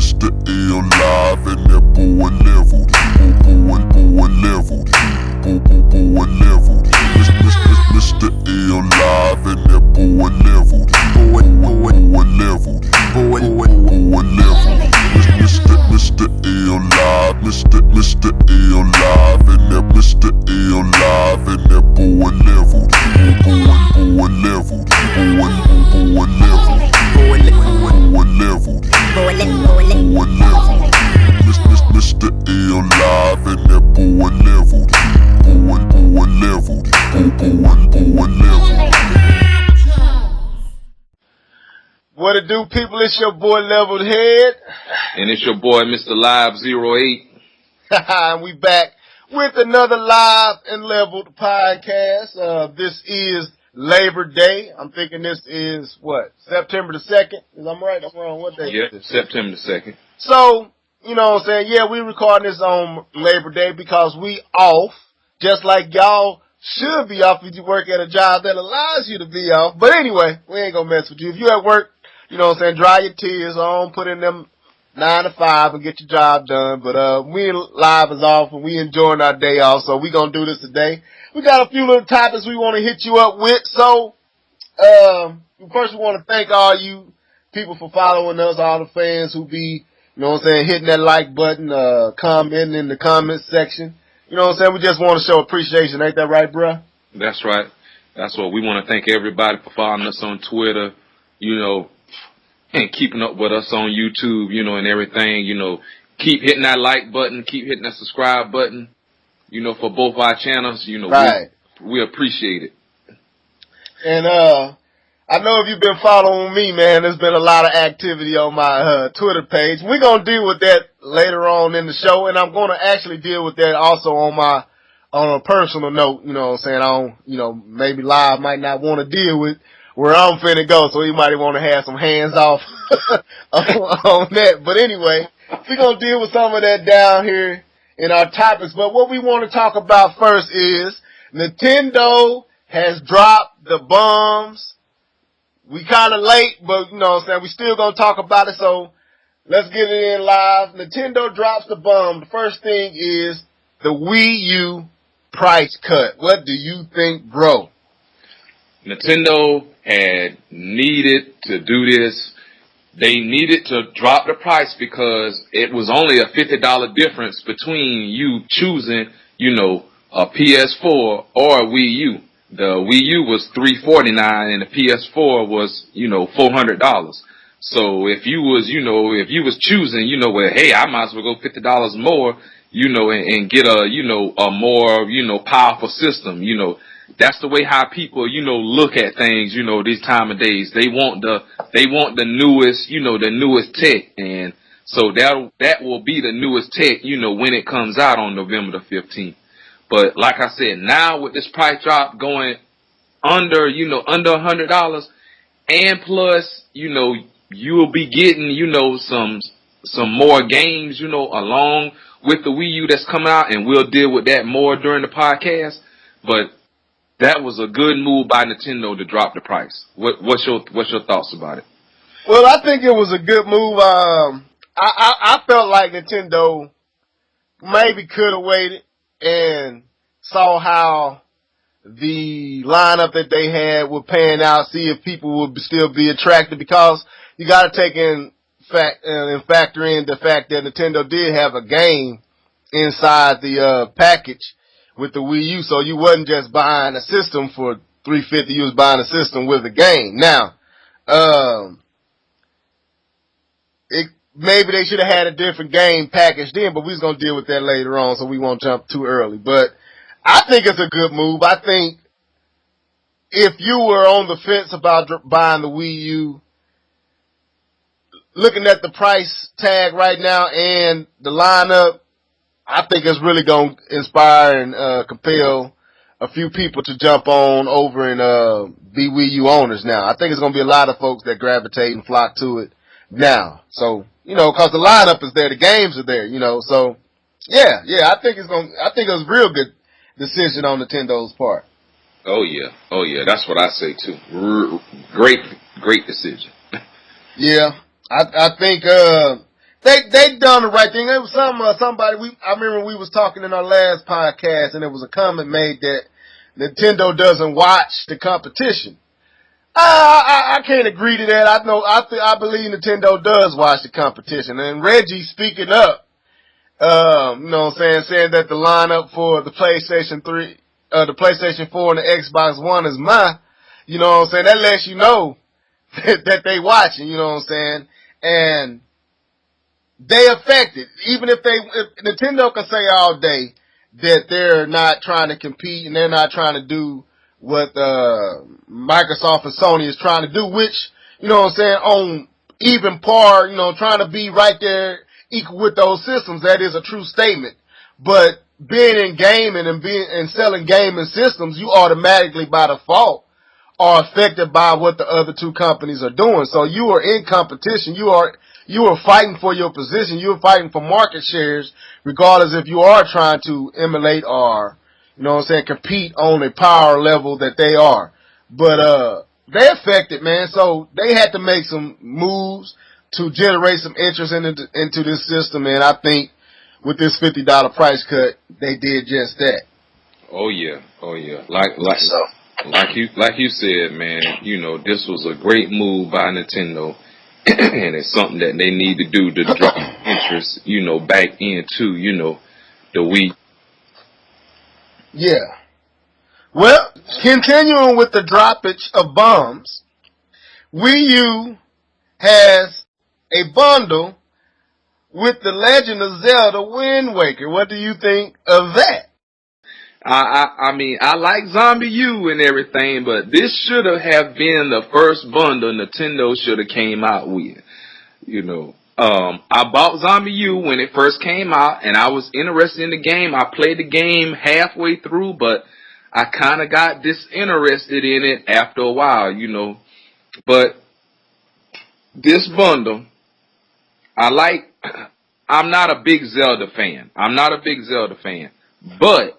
Mr. L live and that boy leveled. Boy leveled. Boy leveled. Mr. L live and that boy leveled. Boy leveled. Boy leveled. Mr. L live. Mr. L live and that Mr. L live and that boy leveled. Boy leveled. Boy leveled. Boy leveled. Mr. L live and that boy leveled. Boy leveled. Boy leveled. What it do, people? It's your boy Leveled Head. And it's your boy, Mr. Live 08. And we back with another Live and Leveled podcast. This is Labor Day. I'm thinking this is, what, September the 2nd? Is I'm right? I'm wrong. What day is this? September the 2nd. So, you know what I'm saying? Yeah, we recording this on Labor Day because we off, just like y'all should be off if you work at a job that allows you to be off. But anyway, we ain't gonna mess with you. If you at work, you know what I'm saying, dry your tears on, put in them 9 to 5 and get your job done. But we Live is off and we enjoying our day off, so we gonna do this today. We got a few little topics we want to hit you up with. So, first we want to thank all you people for following us, all the fans who be, you know what I'm saying, hitting that like button, commenting in the comment section. You know what I'm saying? We just want to show appreciation. Ain't that right, bruh? That's right. That's what we want to thank everybody for following us on Twitter, you know, and keeping up with us on YouTube, you know, and everything. You know, keep hitting that like button, keep hitting that subscribe button, you know, for both our channels. You know, right. we appreciate it. And I know if you've been following me, man, there's been a lot of activity on my Twitter page. We're going to deal with that later on in the show, and I'm going to actually deal with that also on a personal note, you know what I'm saying? I don't, you know, maybe Live might not want to deal with where I'm finna go, so he might want to have some hands off on that. But anyway, we're going to deal with some of that down here in our topics. But what we want to talk about first is Nintendo has dropped the bombs. We kind of late, but you know what I'm saying, we still going to talk about it, so let's get it in live. Nintendo drops the bomb. The first thing is the Wii U price cut. What do you think, bro? Nintendo had needed to do this. They needed to drop the price because it was only a $50 difference between you choosing, you know, a PS4 or a Wii U. The Wii U was $349 and the PS4 was, you know, $400. So if you was choosing, you know, well, hey, I might as well go $50 more, you know, and get a, you know, a more, you know, powerful system, you know. That's the way how people, you know, look at things, you know, these time of days. They want the newest, you know, the newest tech. And so that will be the newest tech, you know, when it comes out on November the 15th. But like I said, now with this price drop going under, you know, under $100, and plus, you know, you will be getting, you know, some more games, you know, along with the Wii U that's coming out, and we'll deal with that more during the podcast. But that was a good move by Nintendo to drop the price. What's your thoughts about it? Well, I think it was a good move. I felt like Nintendo maybe could have waited and saw how the lineup that they had would pan out, see if people would still be attracted, because you got to take in fact and factor in the fact that Nintendo did have a game inside the package with the Wii U, so you wasn't just buying a system for $350, you was buying a system with a game. Now, maybe they should have had a different game packaged in, but we was gonna deal with that later on, so we won't jump too early. But I think it's a good move. I think if you were on the fence about buying the Wii U, looking at the price tag right now and the lineup, I think it's really going to inspire and compel a few people to jump on over and be Wii U owners now. I think it's going to be a lot of folks that gravitate and flock to it now. So, you know, because the lineup is there, the games are there, you know. So, yeah, I think it was a real good decision on Nintendo's part. Oh yeah, that's what I say too. Great decision. Yeah, I think they done the right thing. It was somebody I remember we was talking in our last podcast, and there was a comment made that Nintendo doesn't watch the competition. I can't agree to that. I believe Nintendo does watch the competition. And Reggie speaking up, you know what I'm saying that the lineup for the PlayStation 3, the PlayStation 4 and the Xbox One is you know what I'm saying? That lets you know that they watching, you know what I'm saying? And they affected. Even if Nintendo can say all day that they're not trying to compete and they're not trying to do what Microsoft and Sony is trying to do, which, you know what I'm saying, on even par, you know, trying to be right there equal with those systems. That is a true statement. But being in gaming and selling gaming systems, you automatically by default are affected by what the other two companies are doing. So you are in competition. You are fighting for your position. You're fighting for market shares, regardless if you are trying to emulate or, you know what I'm saying, compete on a power level that they are. But they affected, man. So they had to make some moves to generate some interest into this system, and I think with this $50 price cut, they did just that. Oh yeah. Like you said, man, you know, this was a great move by Nintendo, and it's something that they need to do to draw interest, you know, back into, you know, the Wii. Yeah. Well, continuing with the droppage of bombs, Wii U has a bundle with The Legend of Zelda Wind Waker. What do you think of that? I mean, I like Zombie U and everything, but this should have been the first bundle Nintendo should have came out with. You know, I bought Zombie U when it first came out, and I was interested in the game. I played the game halfway through, but I kind of got disinterested in it after a while, you know. But this bundle, I'm not a big Zelda fan. But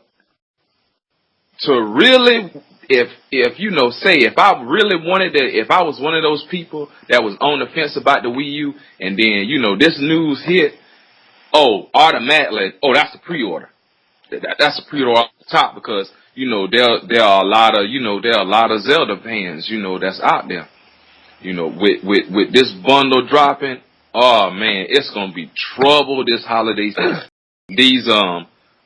to really, if you know, say, if I really wanted to, if I was one of those people that was on the fence about the Wii U, and then, you know, this news hit, automatically, that's a pre-order. That's a pre-order off the top, because, you know, there are a lot of Zelda fans, you know, that's out there. You know, with this bundle dropping, oh man, it's gonna be trouble this holiday season. These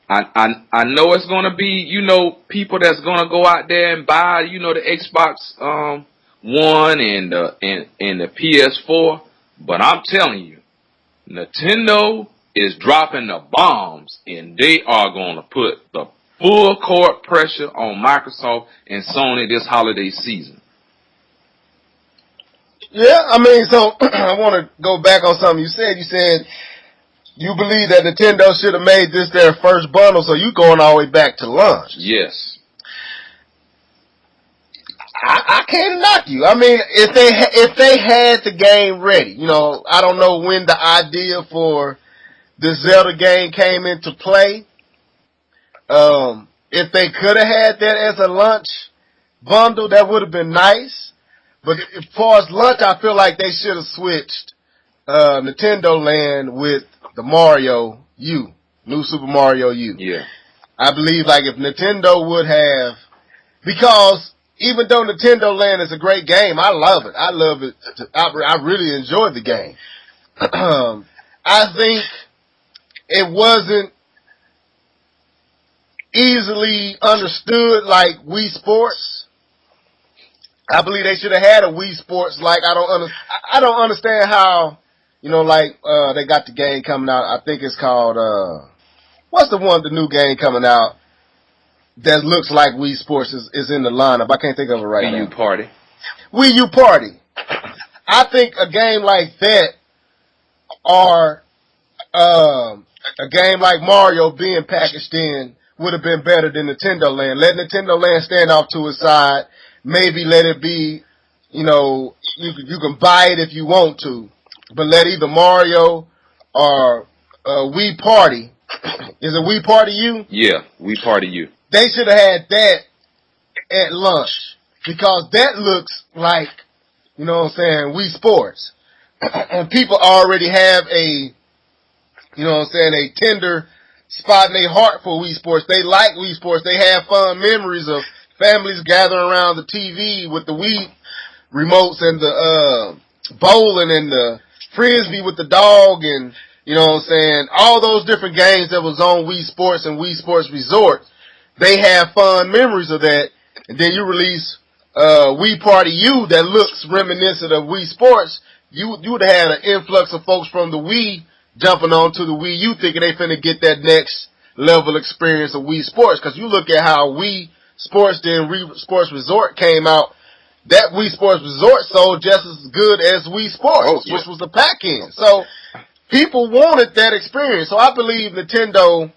I know it's gonna be, you know, people that's gonna go out there and buy, you know, the Xbox One and the PS4, but I'm telling you, Nintendo is dropping the bombs, and they are gonna put the full court pressure on Microsoft and Sony this holiday season. Yeah, I mean, so I want to go back on something you said. You said you believe that Nintendo should have made this their first bundle, so you going all the way back to launch. Yes. I can't knock you. I mean, if they had the game ready, you know, I don't know when the idea for this Zelda game came into play. If they could have had that as a launch bundle, that would have been nice. But as far as lunch, I feel like they should have switched Nintendo Land with the Mario U, New Super Mario U. Yeah. I believe, like, if Nintendo would have, because even though Nintendo Land is a great game, I love it. I really enjoyed the game. I think it wasn't easily understood like Wii Sports. I believe they should have had a Wii Sports. Like, I don't understand how, you know, like, they got the game coming out. I think it's called, what's the new game coming out that looks like Wii Sports is in the lineup? I can't think of it right now. Wii U Party. Wii U Party. I think a game like that, or a game like Mario being packaged in, would have been better than Nintendo Land. Let Nintendo Land stand off to its side. Maybe let it be, you know, you can buy it if you want to, but let either Mario or Wii Party. Is it Wii Party U? Yeah, Wii Party U. They should have had that at lunch, because that looks like, you know what I'm saying, Wii Sports. And people already have a you know what I'm saying, a tender spot in their heart for Wii Sports. They like Wii Sports. They have fond memories of families gathering around the TV with the Wii remotes and the bowling and the frisbee with the dog and, you know what I'm saying, all those different games that was on Wii Sports and Wii Sports Resort. They have fond memories of that. And then you release Wii Party U that looks reminiscent of Wii Sports. You would have had an influx of folks from the Wii jumping on to the Wii U thinking they finna get that next level experience of Wii Sports. Because you look at how Wii Sports then Wii Sports Resort came out, that Wii Sports Resort sold just as good as Wii Sports, which was the pack-in. So people wanted that experience. So I believe Nintendo,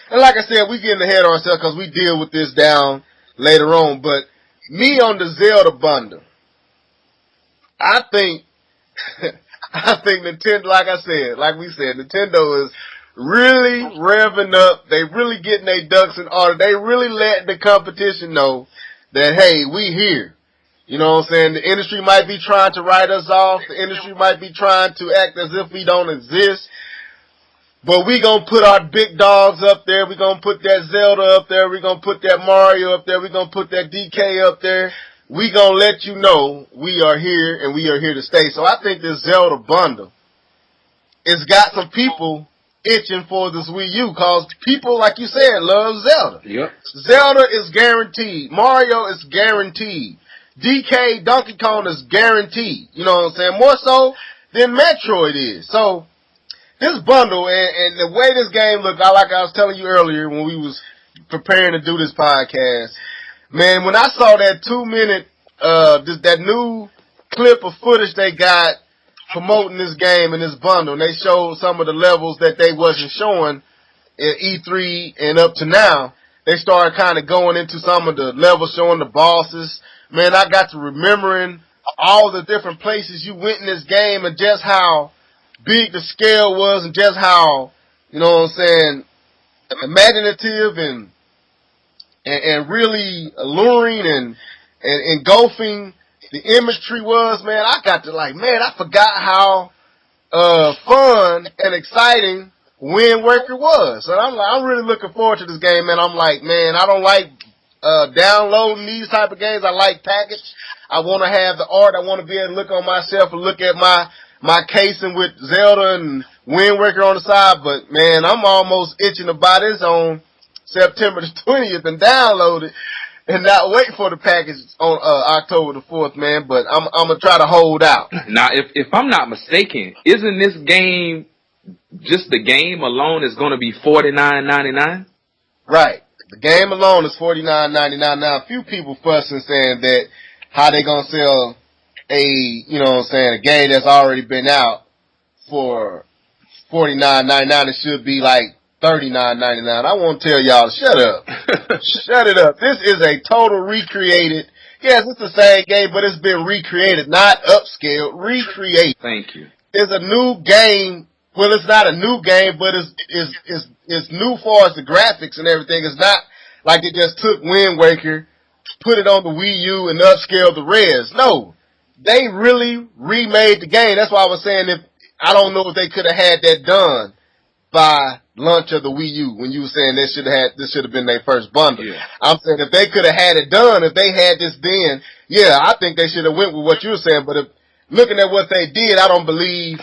and like I said, we getting ahead of ourselves because we deal with this down later on, but me on the Zelda bundle, I think Nintendo, like we said, Nintendo is really revving up. They really getting their ducks in order. They really letting the competition know that, hey, we here. You know what I'm saying? The industry might be trying to write us off. The industry might be trying to act as if we don't exist. But we gonna put our big dogs up there. We gonna put that Zelda up there. We gonna put that Mario up there. We gonna put that DK up there. We gonna let you know we are here and we are here to stay. So I think this Zelda bundle, it's got some people itching for this Wii U cause people, like you said, love Zelda. Yep. Zelda is guaranteed. Mario is guaranteed. DK, Donkey Kong is guaranteed. You know what I'm saying? More so than Metroid is. So this bundle and the way this game looked, like I was telling you earlier when we was preparing to do this podcast, man, when I saw that 2-minute, that new clip of footage they got promoting this game and this bundle, and they showed some of the levels that they wasn't showing at E3 and up to now, they started kind of going into some of the levels showing the bosses. Man, I got to remembering all the different places you went in this game and just how big the scale was and just how, you know what I'm saying, imaginative and really alluring and engulfing the imagery was, man. I got to I forgot how fun and exciting Wind Waker was. So I'm really looking forward to this game, man. I'm like, man, I don't like downloading these type of games. I like package. I want to have the art. I want to be able to look on myself and look at my casing with Zelda and Wind Waker on the side. But, man, I'm almost itching to buy this on September the 20th and download it and not wait for the package on October the 4th, man. But I'm going to try to hold out. Now, if I'm not mistaken, isn't this game, just the game alone is going to be $49.99? Right. The game alone is $49.99. Now, a few people fussing saying that how they gonna sell a game that's already been out for $49.99. It should be like $39.99. I want to tell y'all, shut up. Shut it up. This is a total recreated. Yes, it's the same game, but it's been recreated, not upscaled, recreated. Thank you. It's a new game. Well, it's not a new game, but it's new far as the graphics and everything. It's not like they just took Wind Waker, put it on the Wii U, and upscaled the res. No, they really remade the game. That's why I was saying I don't know if they could have had that done by launch of the Wii U. When you were saying this should have been their first bundle. Yeah. I'm saying if they could have had it done, if they had this then, yeah, I think they should have went with what you were saying. But looking at what they did, I don't believe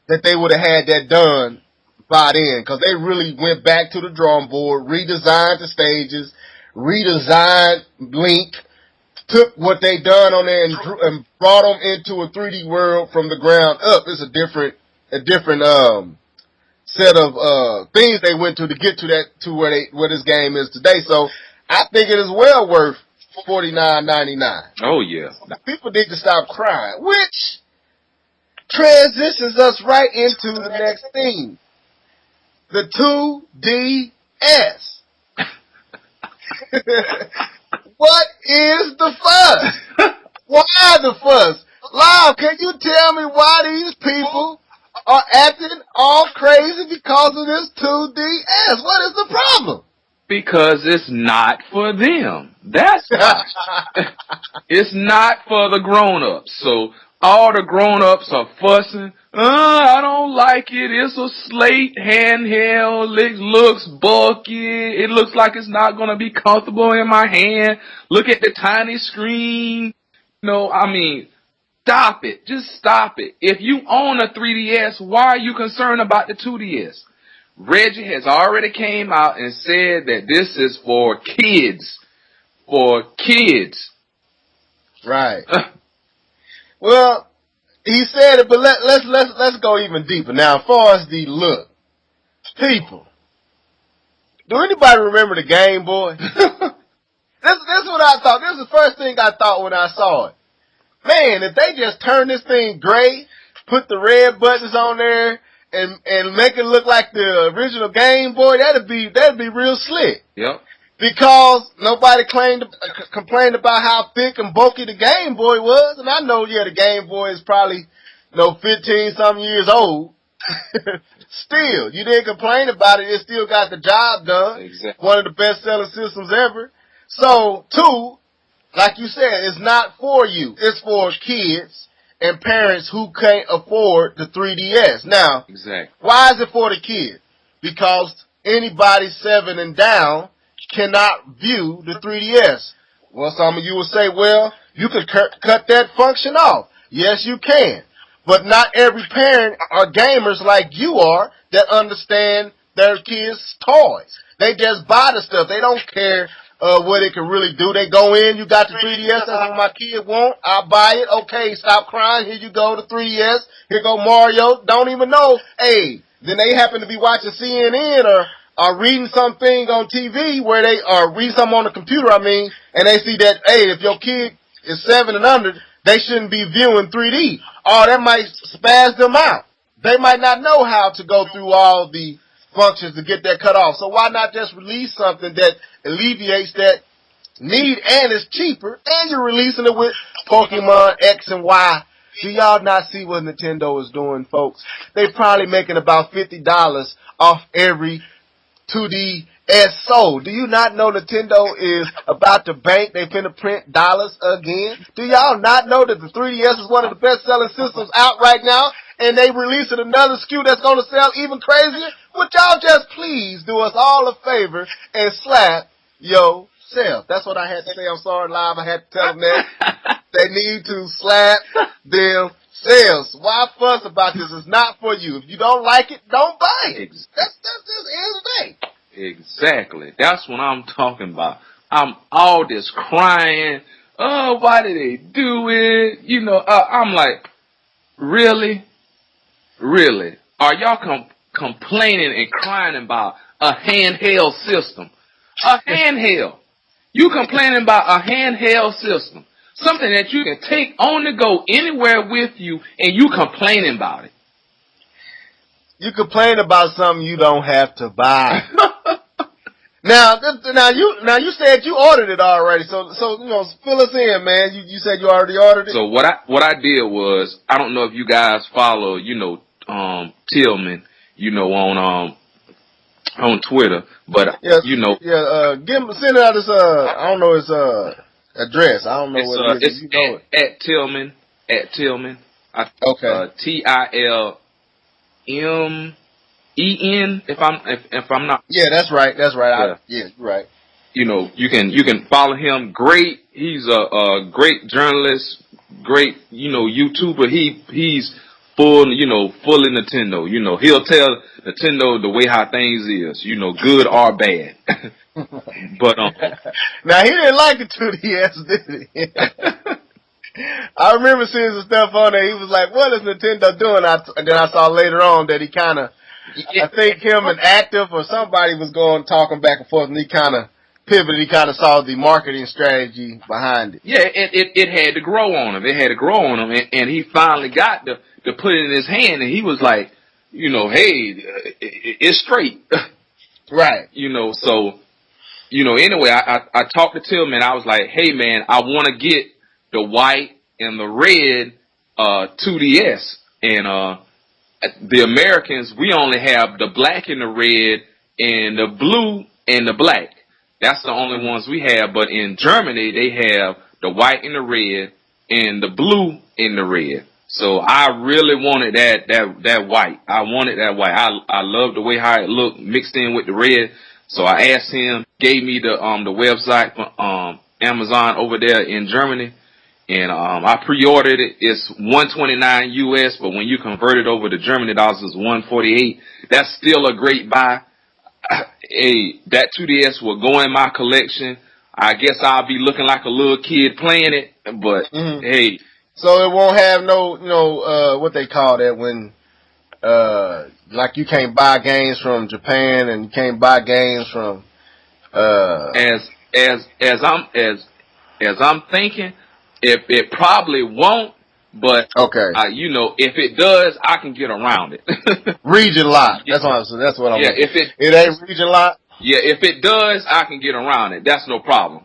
that they would have had that done by then, because they really went back to the drawing board, redesigned the stages, redesigned Link, took what they done on there and brought them into a 3D world from the ground up. It's a different set of things they went to get to where this game is today. So I think it is well worth $49.99. Oh yeah. Now, people need to stop crying, which transitions us right into the next thing. The 2DS. What is the fuss? Why the fuss? Live, can you tell me why these people are acting all crazy because of this 2DS? What is the problem? Because it's not for them. That's why. It's not for the grown-ups. So, all the grown-ups are fussing. I don't like it. It's a slate handheld. It looks bulky. It looks like it's not going to be comfortable in my hand. Look at the tiny screen. I mean, stop it. Just stop it. If you own a 3DS, why are you concerned about the 2DS? Reggie has already came out and said that this is for kids. For kids. Right. Well, he said it, but let's go even deeper. Now, as far as the look, people, do anybody remember the Game Boy? This is what I thought. This is the first thing I thought when I saw it. Man, if they just turn this thing gray, put the red buttons on there, and make it look like the original Game Boy, that'd be real slick. Yep. Because nobody complained about how thick and bulky the Game Boy was. And I know, the Game Boy is probably, 15-something years old. Still, you didn't complain about it. It still got the job done. Exactly. One of the best-selling systems ever. So, two, like you said, it's not for you. It's for kids and parents who can't afford the 3DS. Now, exactly. Why is it for the kids? Because anybody 7 and down cannot view the 3DS. Well, some of you will say, well, you can cut that function off. Yes, you can. But not every parent are gamers like you are that understand their kids' toys. They just buy the stuff. They don't care what it can really do. They go in, you got the 3DS, that's what my kid want, I'll buy it. Okay, stop crying, here you go, the 3DS, here go Mario, don't even know. Hey, then they happen to be watching CNN or reading something on TV where they are reading something on the computer, and they see that, hey, if your kid is 7 and under, they shouldn't be viewing 3D. Oh, that might spaz them out. They might not know how to go through all the functions to get that cut off. So why not just release something that alleviates that need and is cheaper, and you're releasing it with Pokemon X and Y. Do y'all not see what Nintendo is doing, folks? They probably making about $50 off every 2DS sold. Do you not know Nintendo is about to bank? They finna print dollars again. Do y'all not know that the 3DS is one of the best-selling systems out right now, and they releasing another SKU that's gonna sell even crazier? Would y'all just please do us all a favor and slap yourself? That's what I had to say. I'm sorry, live. I had to tell them that. They need to slap themselves. Why fuss about this? It's not for you. If you don't like it, don't buy it. That's just the end of the day. Exactly. That's what I'm talking about. I'm all this crying. Oh, why did they do it? I'm like, really? Really? Are y'all complaining and crying about a handheld system? A handheld. You complaining about a handheld system. Something that you can take on the go anywhere with you, and you complaining about it. You complain about something you don't have to buy. Now you said you ordered it already, so fill us in, man. You said you already ordered it. So what I did was, I don't know if you guys follow, Tillman, on Twitter, but send out his I don't know his address. I don't know what it is. It's at Tillman. Okay. TILMEN. If I'm not. Yeah, that's right. Yeah, right. You can follow him. Great. He's a great journalist. Great, YouTuber. He's full in Nintendo. He'll tell Nintendo the way how things is. Good or bad. But now he didn't like the 2DS, did he? I remember seeing some stuff on there. He was like, "What is Nintendo doing?" And then I saw later on that he kind of, I think him and Active or somebody was talking back and forth, and he kind of pivoted. He kind of saw the marketing strategy behind it. Yeah, it had to grow on him. It had to grow on him, and he finally got to put it in his hand, and he was like, hey, it's straight. Right. So, anyway, I talked to Tillman. I was like, hey, man, I want to get the white and the red 2DS. And the Americans, we only have the black and the red and the blue and the black. That's the only ones we have. But in Germany, they have the white and the red and the blue and the red. So I really wanted that white. I wanted that white. I loved the way how it looked mixed in with the red. So I asked him, gave me the website for Amazon over there in Germany, and I pre-ordered it. It's $129 US, but when you convert it over to Germany dollars, it's $148. That's still a great buy. Hey, that 2DS will go in my collection. I guess I'll be looking like a little kid playing it, but hey. So it won't have what they call that when, like you can't buy games from Japan and you can't buy games from, As I'm thinking, if it probably won't, but okay. If it does, I can get around it. Region lock. That's what I'm saying. That's what I'm. Yeah, if it ain't region lock. Yeah, if it does, I can get around it. That's no problem.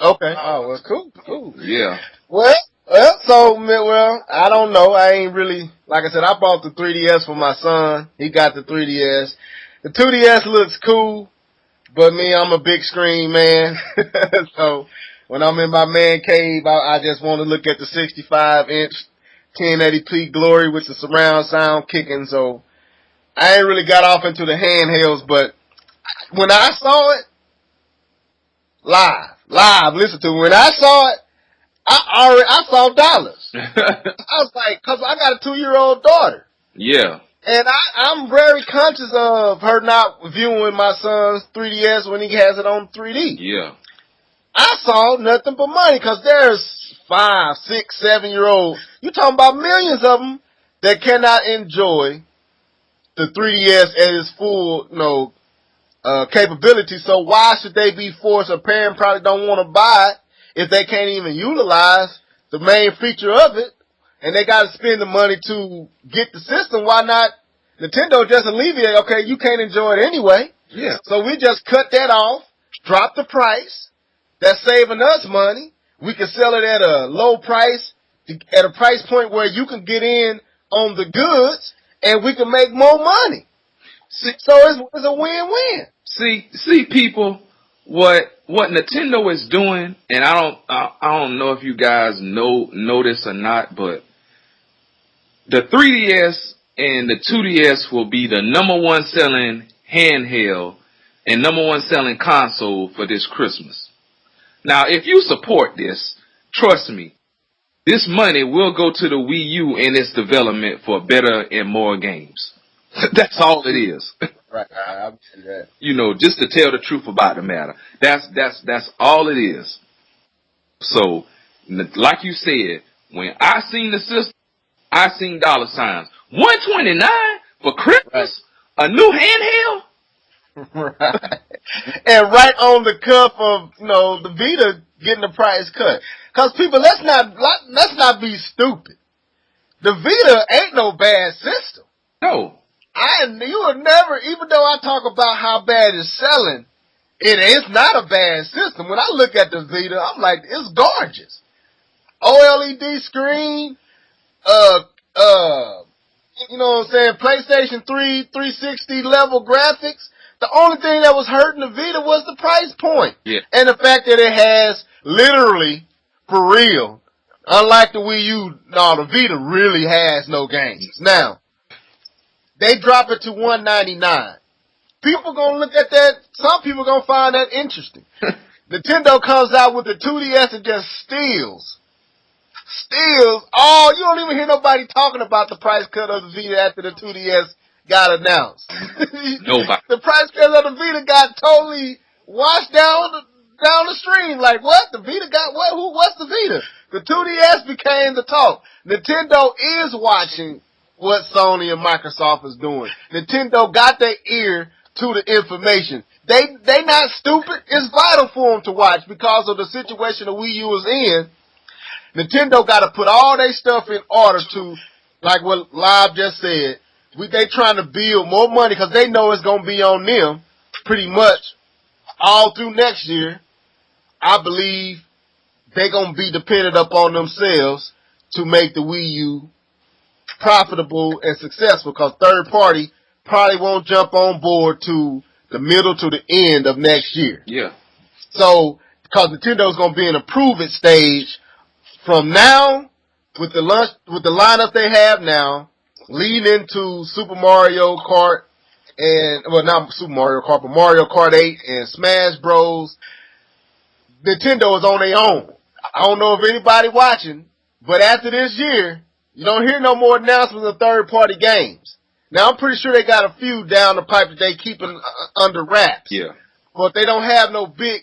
Okay. Oh, well, cool. Yeah. Well, I don't know. I ain't really, like I said, I bought the 3DS for my son. He got the 3DS. The 2DS looks cool, but me, I'm a big screen man. So when I'm in my man cave, I just want to look at the 65-inch 1080p glory with the surround sound kicking. So I ain't really got off into the handhelds, but when I saw it live, listen to me. When I saw it, I saw dollars. I was like, cause I got a 2-year-old daughter. Yeah. And I'm very conscious of her not viewing my son's 3DS when he has it on 3D. Yeah. I saw nothing but money, cause there's 5, 6, 7-year-olds. You talking about millions of them that cannot enjoy the 3DS at its full, capability. So why should they be forced? A parent probably don't want to buy it if they can't even utilize the main feature of it, and they got to spend the money to get the system. Why not Nintendo just alleviate? Okay, you can't enjoy it anyway. Yeah. So we just cut that off, drop the price. That's saving us money. We can sell it at a low price, at a price point where you can get in on the goods, and we can make more money. So it's a win-win. See, people, what Nintendo is doing, and I don't know if you guys know this or not, but the 3DS and the 2DS will be the #1 selling handheld and #1 selling console for this Christmas. Now, if you support this, trust me, this money will go to the Wii U and its development for better and more games. That's all it is. Right, I see that. Just to tell the truth about the matter. That's all it is. So, like you said, when I seen the system, I seen dollar signs. $129 for Christmas? Right. A new handheld? Right. And right on the cuff of, the Vita getting the price cut. Cause people, let's not be stupid. The Vita ain't no bad system. No. You would never, even though I talk about how bad it's selling, it's not a bad system. When I look at the Vita, I'm like, it's gorgeous. OLED screen, PlayStation 3, 360 level graphics. The only thing that was hurting the Vita was the price point. Yeah. And the fact that it has literally, for real, unlike the Wii U, the Vita really has no games. Now, they drop it to $199. People gonna look at that. Some people gonna find that interesting. Nintendo comes out with the 2DS and just steals. Oh, you don't even hear nobody talking about the price cut of the Vita after the 2DS got announced. Nobody. The price cut of the Vita got totally washed down the stream. Like, what? The Vita got what? What's the Vita? The 2DS became the talk. Nintendo is watching what Sony and Microsoft is doing. Nintendo got their ear to the information. They not stupid. It's vital for them to watch because of the situation the Wii U is in. Nintendo got to put all their stuff in order to, like what Live just said, they trying to build more money because they know it's going to be on them pretty much all through next year. I believe they're going to be dependent upon themselves to make the Wii U profitable and successful because third party probably won't jump on board to the middle to the end of next year. Yeah. So, because Nintendo's going to be in a prove-it stage from now with the lineup they have now, leading into Super Mario Kart and, well, not Super Mario Kart, but Mario Kart 8 and Smash Bros. Nintendo is on their own. I don't know if anybody watching, but after this year, you don't hear no more announcements of third-party games. Now, I'm pretty sure they got a few down the pipe that they keeping under wraps. Yeah. But they don't have no big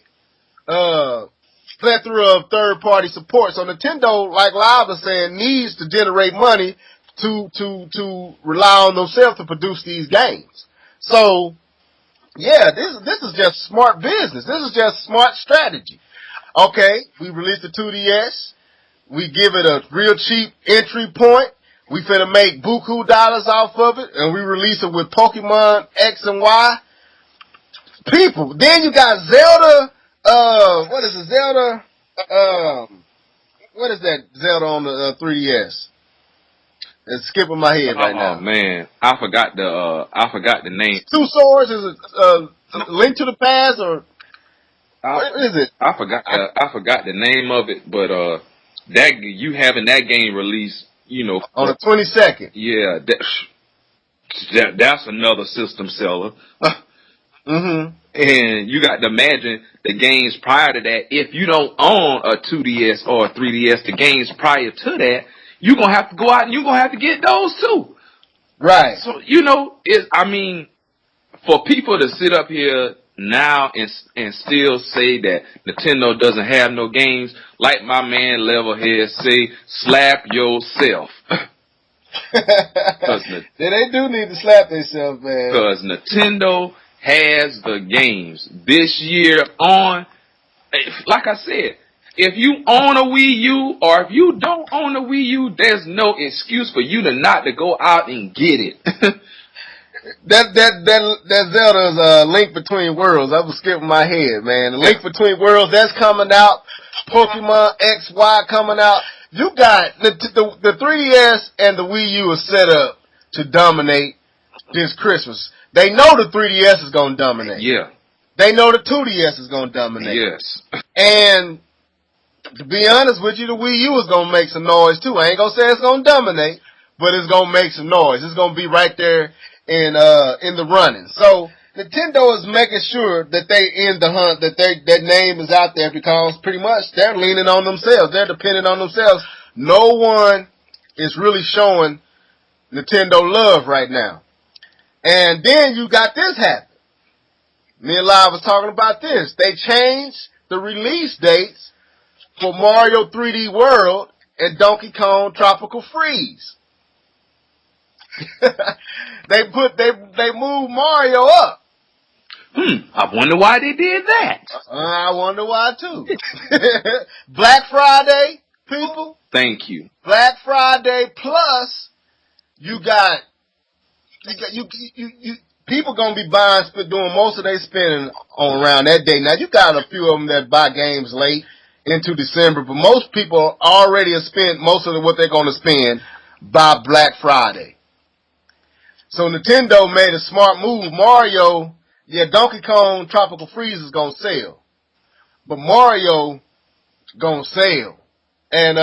plethora of third-party support. So Nintendo, like Live was saying, needs to generate money to rely on themselves to produce these games. So, yeah, this is just smart business. This is just smart strategy. Okay, we released the 2DS. We give it a real cheap entry point. We finna make buku dollars off of it, and we release it with Pokemon X and Y. People, then you got Zelda, what is it, Zelda, what is that Zelda on the 3DS? It's skipping my head right now. Oh man, I forgot the name. Two Swords, is it, Link to the Past, or what is it? I forgot the name of it, but, that, you having that game released, you know. On the 22nd. Yeah, that's another system seller. Mm-hmm. And you got to imagine the games prior to that. If you don't own a 2DS or a 3DS, the games prior to that, you're going to have to go out and you're going to have to get those too. Right. So, you know, for people to sit up here now and still say that Nintendo doesn't have no games, like my man Levelhead say, slap yourself. They do need to slap themselves, man. Because Nintendo has the games this year on. Like I said, if you own a Wii U or if you don't own a Wii U, there's no excuse for you to not to go out and get it. That Zelda's Link Between Worlds. I was skipping my head, man. The Link Between Worlds, that's coming out. Pokemon X, Y coming out. You got the 3DS and the Wii U are set up to dominate this Christmas. They know the 3DS is going to dominate. Yeah. They know the 2DS is going to dominate. Yes. And to be honest with you, the Wii U is going to make some noise too. I ain't going to say it's going to dominate, but it's going to make some noise. It's going to be right there in the running. So Nintendo is making sure that they in the hunt, that that name is out there, because pretty much they're leaning on themselves. They're depending on themselves. No one is really showing Nintendo love right now. And then you got this happen. Me and Live was talking about this. They changed the release dates for Mario 3D World and Donkey Kong Tropical Freeze. They moved Mario up. I wonder why they did that. I wonder why too. Black Friday, people. Thank you. Black Friday plus you people gonna be doing most of their spending on around that day. Now you got a few of them that buy games late into December, but most people already have spent most of what they're gonna spend by Black Friday. So Nintendo made a smart move. Mario, Donkey Kong Tropical Freeze is gonna sell, but Mario gonna sell, and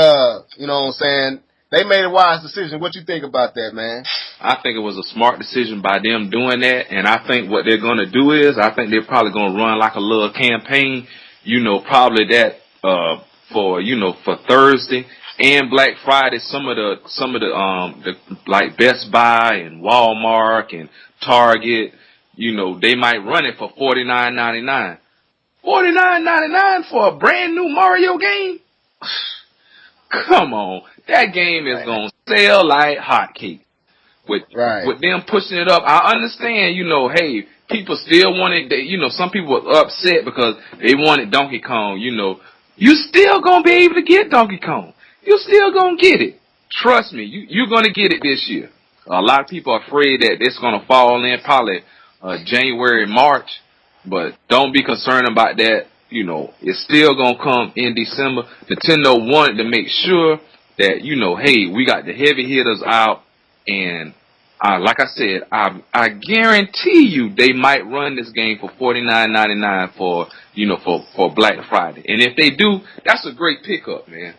you know what I'm saying. They made a wise decision. What you think about that, man? I think it was a smart decision by them doing that, and I think what they're going to do is, I think they're probably going to run like a little campaign, you know, probably that for Thursday and Black Friday. Some of the like Best Buy and Walmart and Target, you know, they might run it for $49.99. $49.99 for a brand new Mario game? Come on, that game is gonna sell like hotcakes. With them pushing it up, I understand. You know, hey, people still wanted. You know, some people were upset because they wanted Donkey Kong. You know, you still gonna be able to get Donkey Kong. You still gonna get it. Trust me, you're gonna get it this year. A lot of people are afraid that it's gonna fall in probably January, March, but don't be concerned about that. You know, it's still gonna come in December. Nintendo wanted to make sure that, you know, hey, we got the heavy hitters out, and like I said, I guarantee you they might run this game for $49.99 for Black Friday. And if they do, that's a great pickup, man.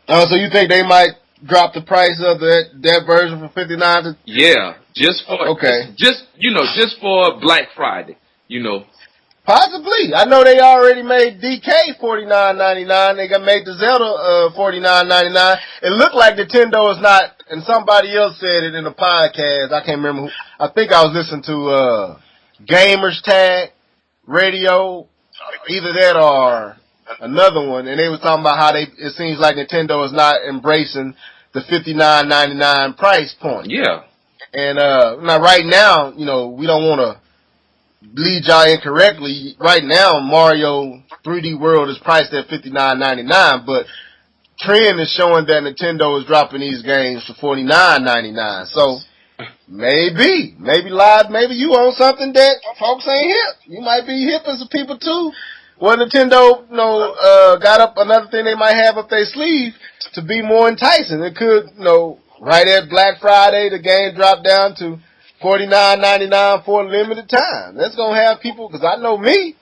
So you think they might drop the price of that version from $59 to? Yeah, just for just for Black Friday, Possibly. I know they already made DK $49.99. They made the Zelda $49.99. It looked like Nintendo is not, and somebody else said it in a podcast. I can't remember who. I think I was listening to Gamers Tag Radio, either that or another one, and they were talking about how it seems like Nintendo is not embracing the $59.99 price point. Yeah. And now right now, we don't want to lead y'all incorrectly. Right now, Mario 3D World is priced at $59.99, but trend is showing that Nintendo is dropping these games to $49.99. So maybe you own something that folks ain't hip. You might be hip as people too. Well, Nintendo, got up another thing they might have up their sleeve to be more enticing. It could, right at Black Friday, the game dropped down to $49.99 for a limited time. That's gonna have people, because I know me,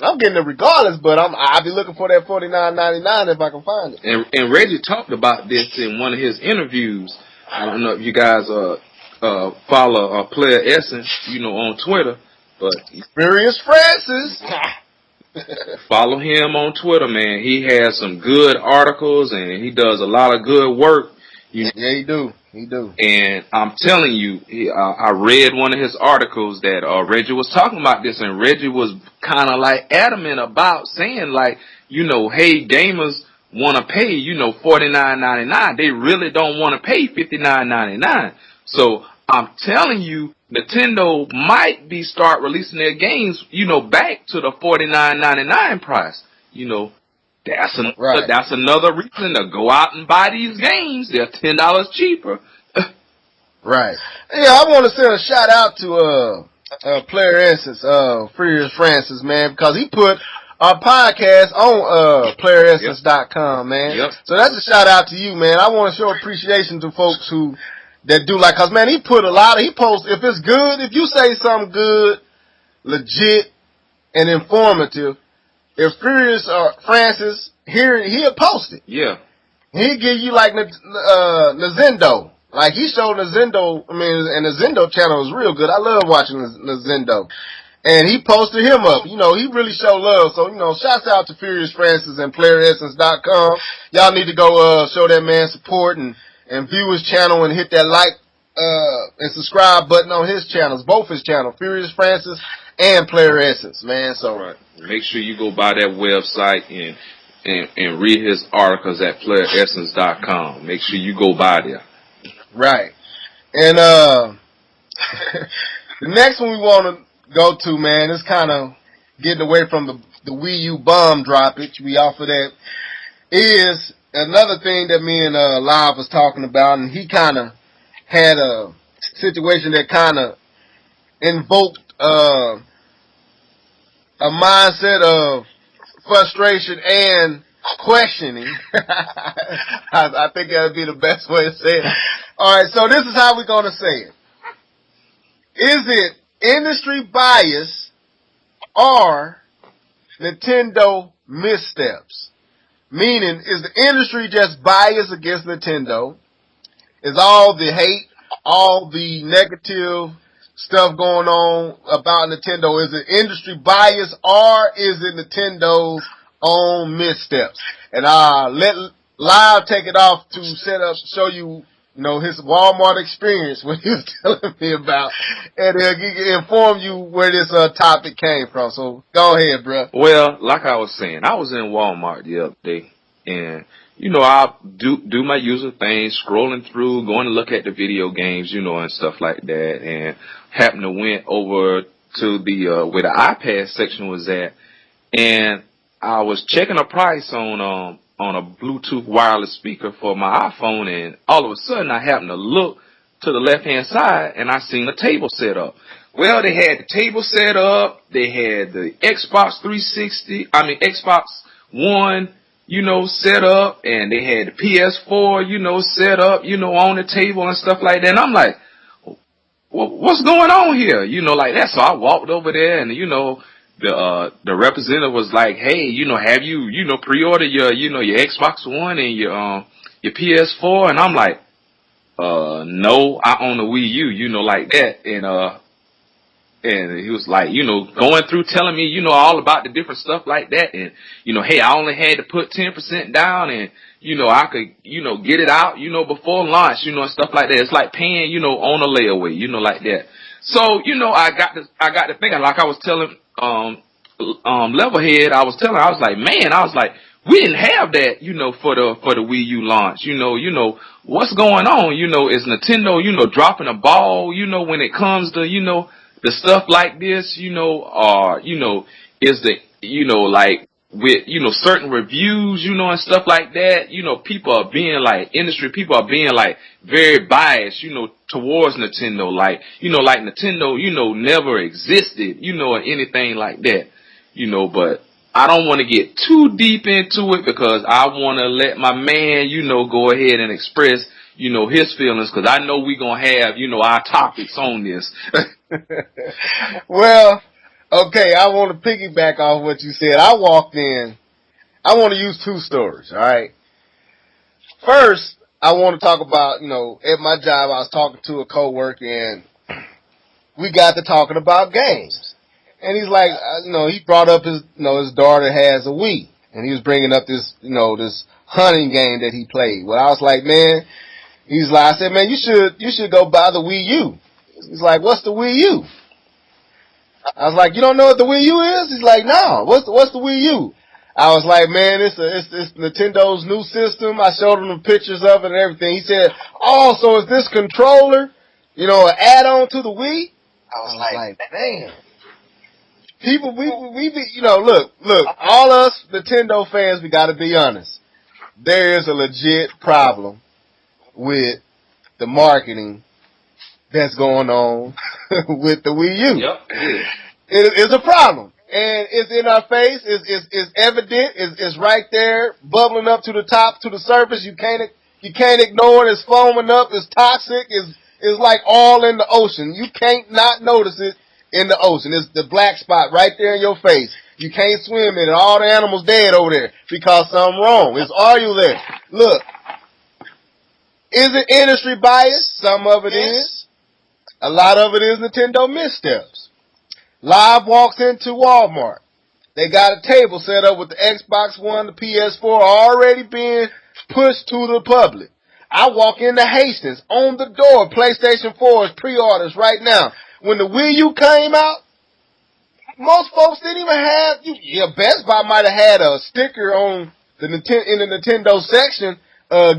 I'm getting it regardless, but I'll be looking for that $49.99 if I can find it. And Reggie talked about this in one of his interviews. I don't know if you guys follow Player Essence, on Twitter, but Furious Francis. Follow him on Twitter, man. He has some good articles and he does a lot of good work. Yeah, he do. And I'm telling you, I read one of his articles that Reggie was talking about this, and Reggie was kind of like adamant about saying like, hey, gamers want to pay, $49.99. They really don't want to pay $59.99. So I'm telling you, Nintendo might start releasing their games, back to the $49.99 price. That's another reason to go out and buy these games. They're $10 cheaper. Right. Yeah, I want to send a shout out to Player Essence, Furious Francis, man, because he put our podcast on playeressence.com, man. Yep. So that's a shout out to you, man. I want to show appreciation to folks that do like, cause man, he posts, if it's good, if you say something good, legit, and informative, if Furious or Francis he'll post it. Yeah. He'll give you like Nintendo. Like he showed Nintendo, and the Nintendo channel is real good. I love watching Nintendo. And he posted him up. He really showed love. So, shouts out to Furious Francis and playeressence.com. Y'all need to go show that man support and view his channel and hit that like and subscribe button on his channels, both his channels, Furious Francis and Player Essence, man. So right. Make sure you go by that website and read his articles at playeressence.com. Make sure you go by there. Right. And the next one we want to go to, man, is kind of getting away from the Wii U bomb droppage. We offer that. Is another thing that me and Live was talking about, and he kind of had a situation that kind of invoked a mindset of frustration and questioning. I think that would be the best way to say it. All right, so this is how we're going to say it. Is it industry bias or Nintendo missteps? Meaning, is the industry just biased against Nintendo? Is all the hate, all the negative stuff going on about Nintendo, is it industry bias or is it Nintendo's own missteps? And let Live take it off to show you, his Walmart experience, what he was telling me about, and he can inform you where this topic came from. So go ahead, bro. Well, like I was saying, I was in Walmart the other day, and I do my usual thing, scrolling through, going to look at the video games, and stuff like that, and happened to went over to the where the iPad section was at, and I was checking a price on a Bluetooth wireless speaker for my iPhone, and all of a sudden I happened to look to the left-hand side, and I seen a table set up. Well, they had the table set up, they had the Xbox Xbox One, set up, and they had the PS4, set up, on the table and stuff like that. And I'm like, what's going on here? Like that. So I walked over there, and, the representative was like, hey, have you, pre-ordered your Xbox One and your PS4? And I'm like, no, I own a Wii U, you know, like that. And he was like, you know, going through telling me, you know, all about the different stuff like that. And, you know, hey, I only had to put 10% down and, you know, I could, you know, get it out, you know, before launch, you know, and stuff like that. It's like paying, you know, on a layaway, you know, like that. So, you know, I got to thinking, like I was telling, Levelhead, I was like, man, I was like, we didn't have that, you know, for the Wii U launch, you know, what's going on, you know, is Nintendo, you know, dropping a ball, you know, when it comes to, you know, the stuff like this, you know, or, you know, is the, you know, like with, you know, certain reviews, you know, and stuff like that, you know, people are being like, industry people are being like very biased, you know, towards Nintendo, like Nintendo, you know, never existed, you know, or anything like that, you know, but I don't want to get too deep into it because I want to let my man, you know, go ahead and express, you know, his feelings, because I know we're going to have, you know, our topics on this. Well, okay, I want to piggyback off what you said. I walked in. I want to use two stories, all right? First, I want to talk about, you know, at my job, I was talking to a coworker, and we got to talking about games. And he's like, you know, he brought up his, you know, his daughter has a Wii. And he was bringing up this, you know, this hunting game that he played. Well, I was like, man, he's like, I said, man, you should go buy the Wii U. He's like, what's the Wii U? I was like, you don't know what the Wii U is? He's like, no, what's the Wii U? I was like, man, it's Nintendo's new system. I showed him the pictures of it and everything. He said, oh, so is this controller, you know, an add-on to the Wii? I was like, man. People, we be, you know, look, all us Nintendo fans, we gotta be honest. There is a legit problem with the marketing that's going on with the Wii U. Yep. It's a problem. And it's in our face, it's evident, it's right there, bubbling up to the top, to the surface. You can't ignore it. It's foaming up, it's toxic, it's like all in the ocean. You can't not notice it in the ocean. It's the black spot right there in your face. You can't swim in it. All the animals dead over there because something wrong. It's all you there. Look, is it industry bias? Some of it is. A lot of it is Nintendo missteps. Live walks into Walmart. They got a table set up with the Xbox One, the PS4 already being pushed to the public. I walk into Hastings. On the door, PlayStation 4's pre-orders right now. When the Wii U came out, most folks didn't even have, Best Buy might have had a sticker on in the Nintendo section,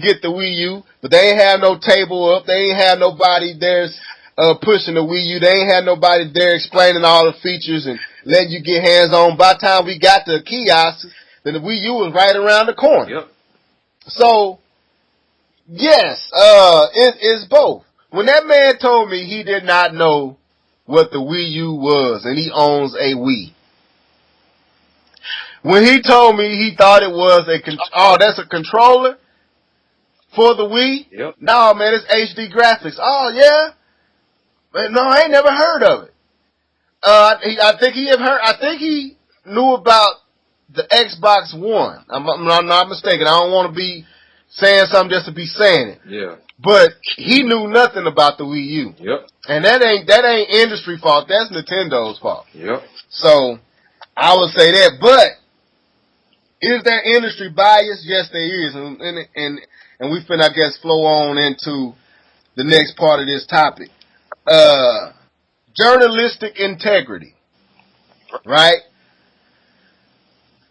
get the Wii U, but they ain't have no table up. They ain't have nobody there pushing the Wii U. They ain't had nobody there explaining all the features and letting you get hands on. By the time we got to the kiosks, then the Wii U was right around the corner. Yep. So, yes, it's both. When that man told me he did not know what the Wii U was, and he owns a Wii. When he told me he thought it was that's a controller for the Wii? Yep. No, man, it's HD graphics. Oh, yeah? But no, I ain't never heard of it. I think he knew about the Xbox One. I'm not mistaken. I don't want to be saying something just to be saying it. Yeah. But he knew nothing about the Wii U. Yep. And that ain't industry fault. That's Nintendo's fault. Yep. So I would say that. But is there industry bias? Yes, there is. And we finna, I guess, flow on into the next part of this topic. Journalistic integrity. Right?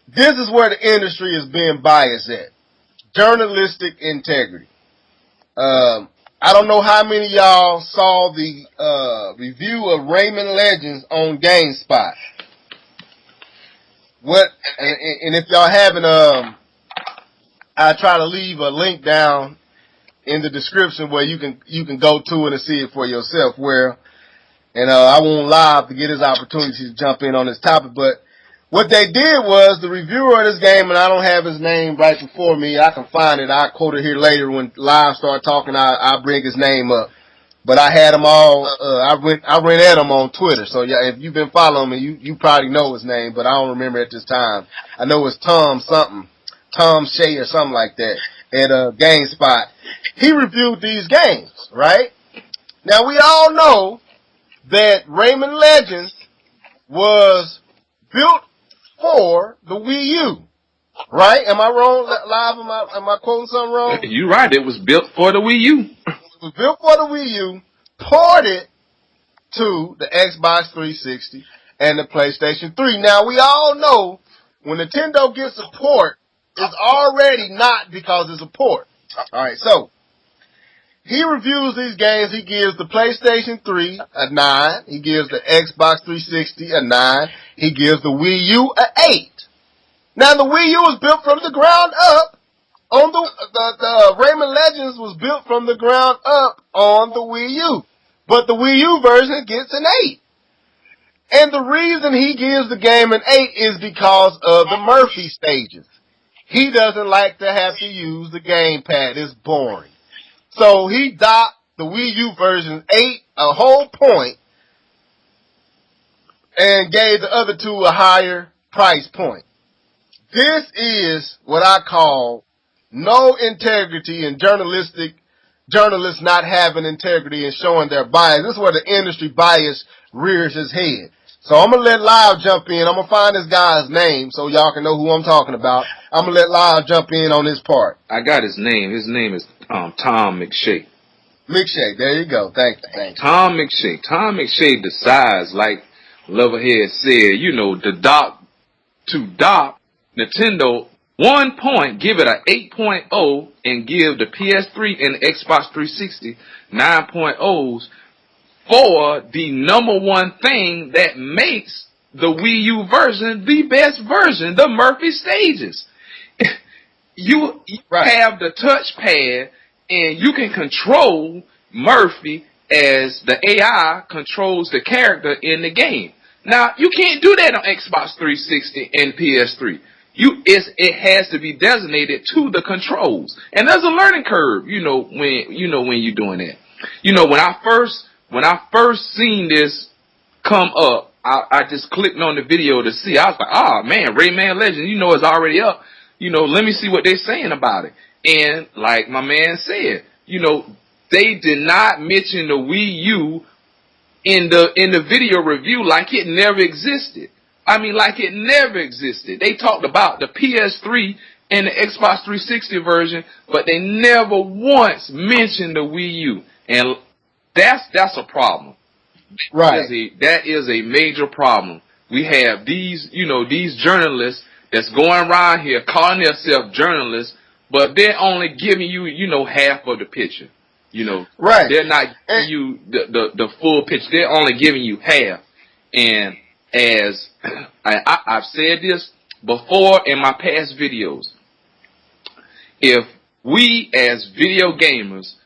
This is where the industry is being biased at. Journalistic integrity. I don't know how many of y'all saw the review of Rayman Legends on GameSpot. And if y'all haven't, I try to leave a link down in the description where you can go to it and see it for yourself. I won't live to get his opportunity to jump in on this topic, but what they did was the reviewer of this game, and I don't have his name right before me. I can find it. I'll quote it here later when live start talking. I'll bring his name up. But I had him all. I ran at him on Twitter. So yeah, if you've been following me, you probably know his name, but I don't remember at this time. I know it's Tom something, Tom Shea or something like that. at GameSpot. He reviewed these games, right? Now we all know that Rayman Legends was built for the Wii U, right? Am I wrong? Live? Am I quoting something wrong? You're right. It was built for the Wii U. It was built for the Wii U, ported to the Xbox 360 and the PlayStation 3. Now we all know when Nintendo gets a port, it's already not because it's a port. All right, so he reviews these games. He gives the PlayStation 3 a 9. He gives the Xbox 360 a 9. He gives the Wii U an 8. Now, the Wii U was built from the ground up. On the Rayman Legends was built from the ground up on the Wii U. But the Wii U version gets an 8. And the reason he gives the game an 8 is because of the Murphy stages. He doesn't like to have to use the gamepad. It's boring. So he docked the Wii U version 8 a whole point and gave the other two a higher price point. This is what I call no integrity and journalists not having integrity and showing their bias. This is where the industry bias rears its head. So I'm going to let Live jump in. I'm going to find this guy's name so y'all can know who I'm talking about. I'm going to let Live jump in on this part. I got his name. His name is Tom McShay. McShay, there you go. Thank you. Tom McShay. Tom McShay decides, like Loverhead said, to dock Nintendo 1 point, give it a 8.0, and give the PS3 and the Xbox 360 9.0s for the number one thing that makes the Wii U version the best version, the Murphy stages. You have the touchpad, and you can control Murphy as the AI controls the character in the game. Now, you can't do that on Xbox 360 and PS3. It has to be designated to the controls. And there's a learning curve, when you're doing that. When I first seen this come up, I just clicked on the video to see. I was like, oh man, Rayman Legends, it's already up. Let me see what they're saying about it. And like my man said, they did not mention the Wii U in the video review like it never existed. I mean, like it never existed. They talked about the PS3 and the Xbox 360 version, but they never once mentioned the Wii U. And that's a problem. Right. That is a major problem. We have these journalists that's going around here calling themselves journalists, but they're only giving you, half of the picture. Right. They're not giving you the full picture. They're only giving you half. And as I've said this before in my past videos, if we as video gamers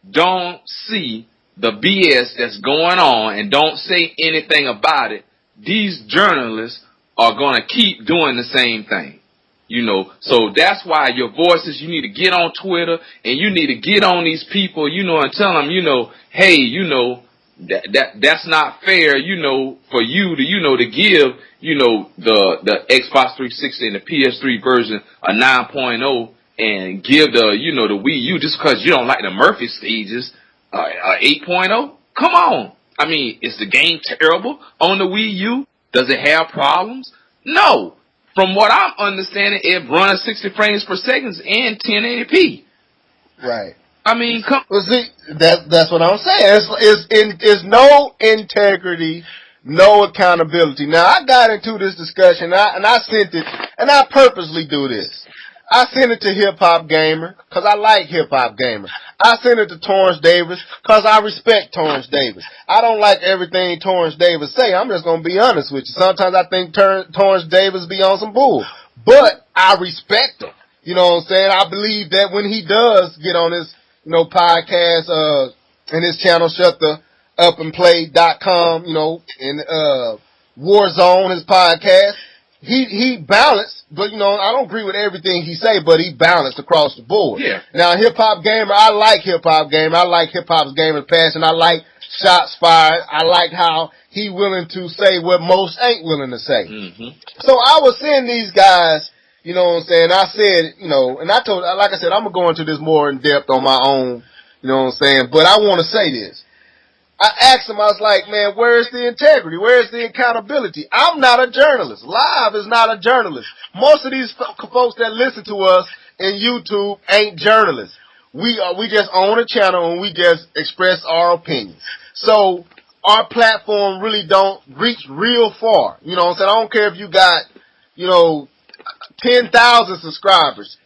don't see the BS that's going on and don't say anything about it, these journalists are going to keep doing the same thing. So that's why your voices, you need to get on Twitter and you need to get on these people, and tell them, hey, that's not fair, for you to give, the Xbox 360 and the PS3 version a 9.0 and give the Wii U just because you don't like the Murphy stages 8.0? Come on. I mean, is the game terrible on the Wii U? Does it have problems? No. From what I'm understanding, it runs 60 frames per second and 1080p. Right. I mean, well, see, that's what I'm saying. It's no integrity, no accountability. Now, I got into this discussion, and I sent it, and I purposely do this. I sent it to Hip Hop Gamer, because I like Hip Hop Gamer. I sent it to Torrance Davis, because I respect Torrance Davis. I don't like everything Torrance Davis say. I'm just going to be honest with you. Sometimes I think Torrance Davis be on some bull. But I respect him. You know what I'm saying? I believe that when he does get on his, podcast, and his channel, shuttheupandplay.com, and, Warzone, his podcast, he balanced, but I don't agree with everything he say, but he balanced across the board. Yeah. Now, Hip Hop Gamer, I like Hip Hop Gamer. I like Hip Hop's gamer's passion. I like shots fired. I like how he willing to say what most ain't willing to say. Mm-hmm. So I was seeing these guys, You know what I'm saying? I said, you know, and I told, like I said, I'm going to go into this more in depth on my own, you know what I'm saying? But I want to say this. I asked him, I was like, man, where's the integrity? Where's the accountability? I'm not a journalist. Live is not a journalist. Most of these folks that listen to us in YouTube ain't journalists. We just own a channel and we just express our opinions. So our platform really don't reach real far. You know what I'm saying? I don't care if you got, you know, 10,000 subscribers.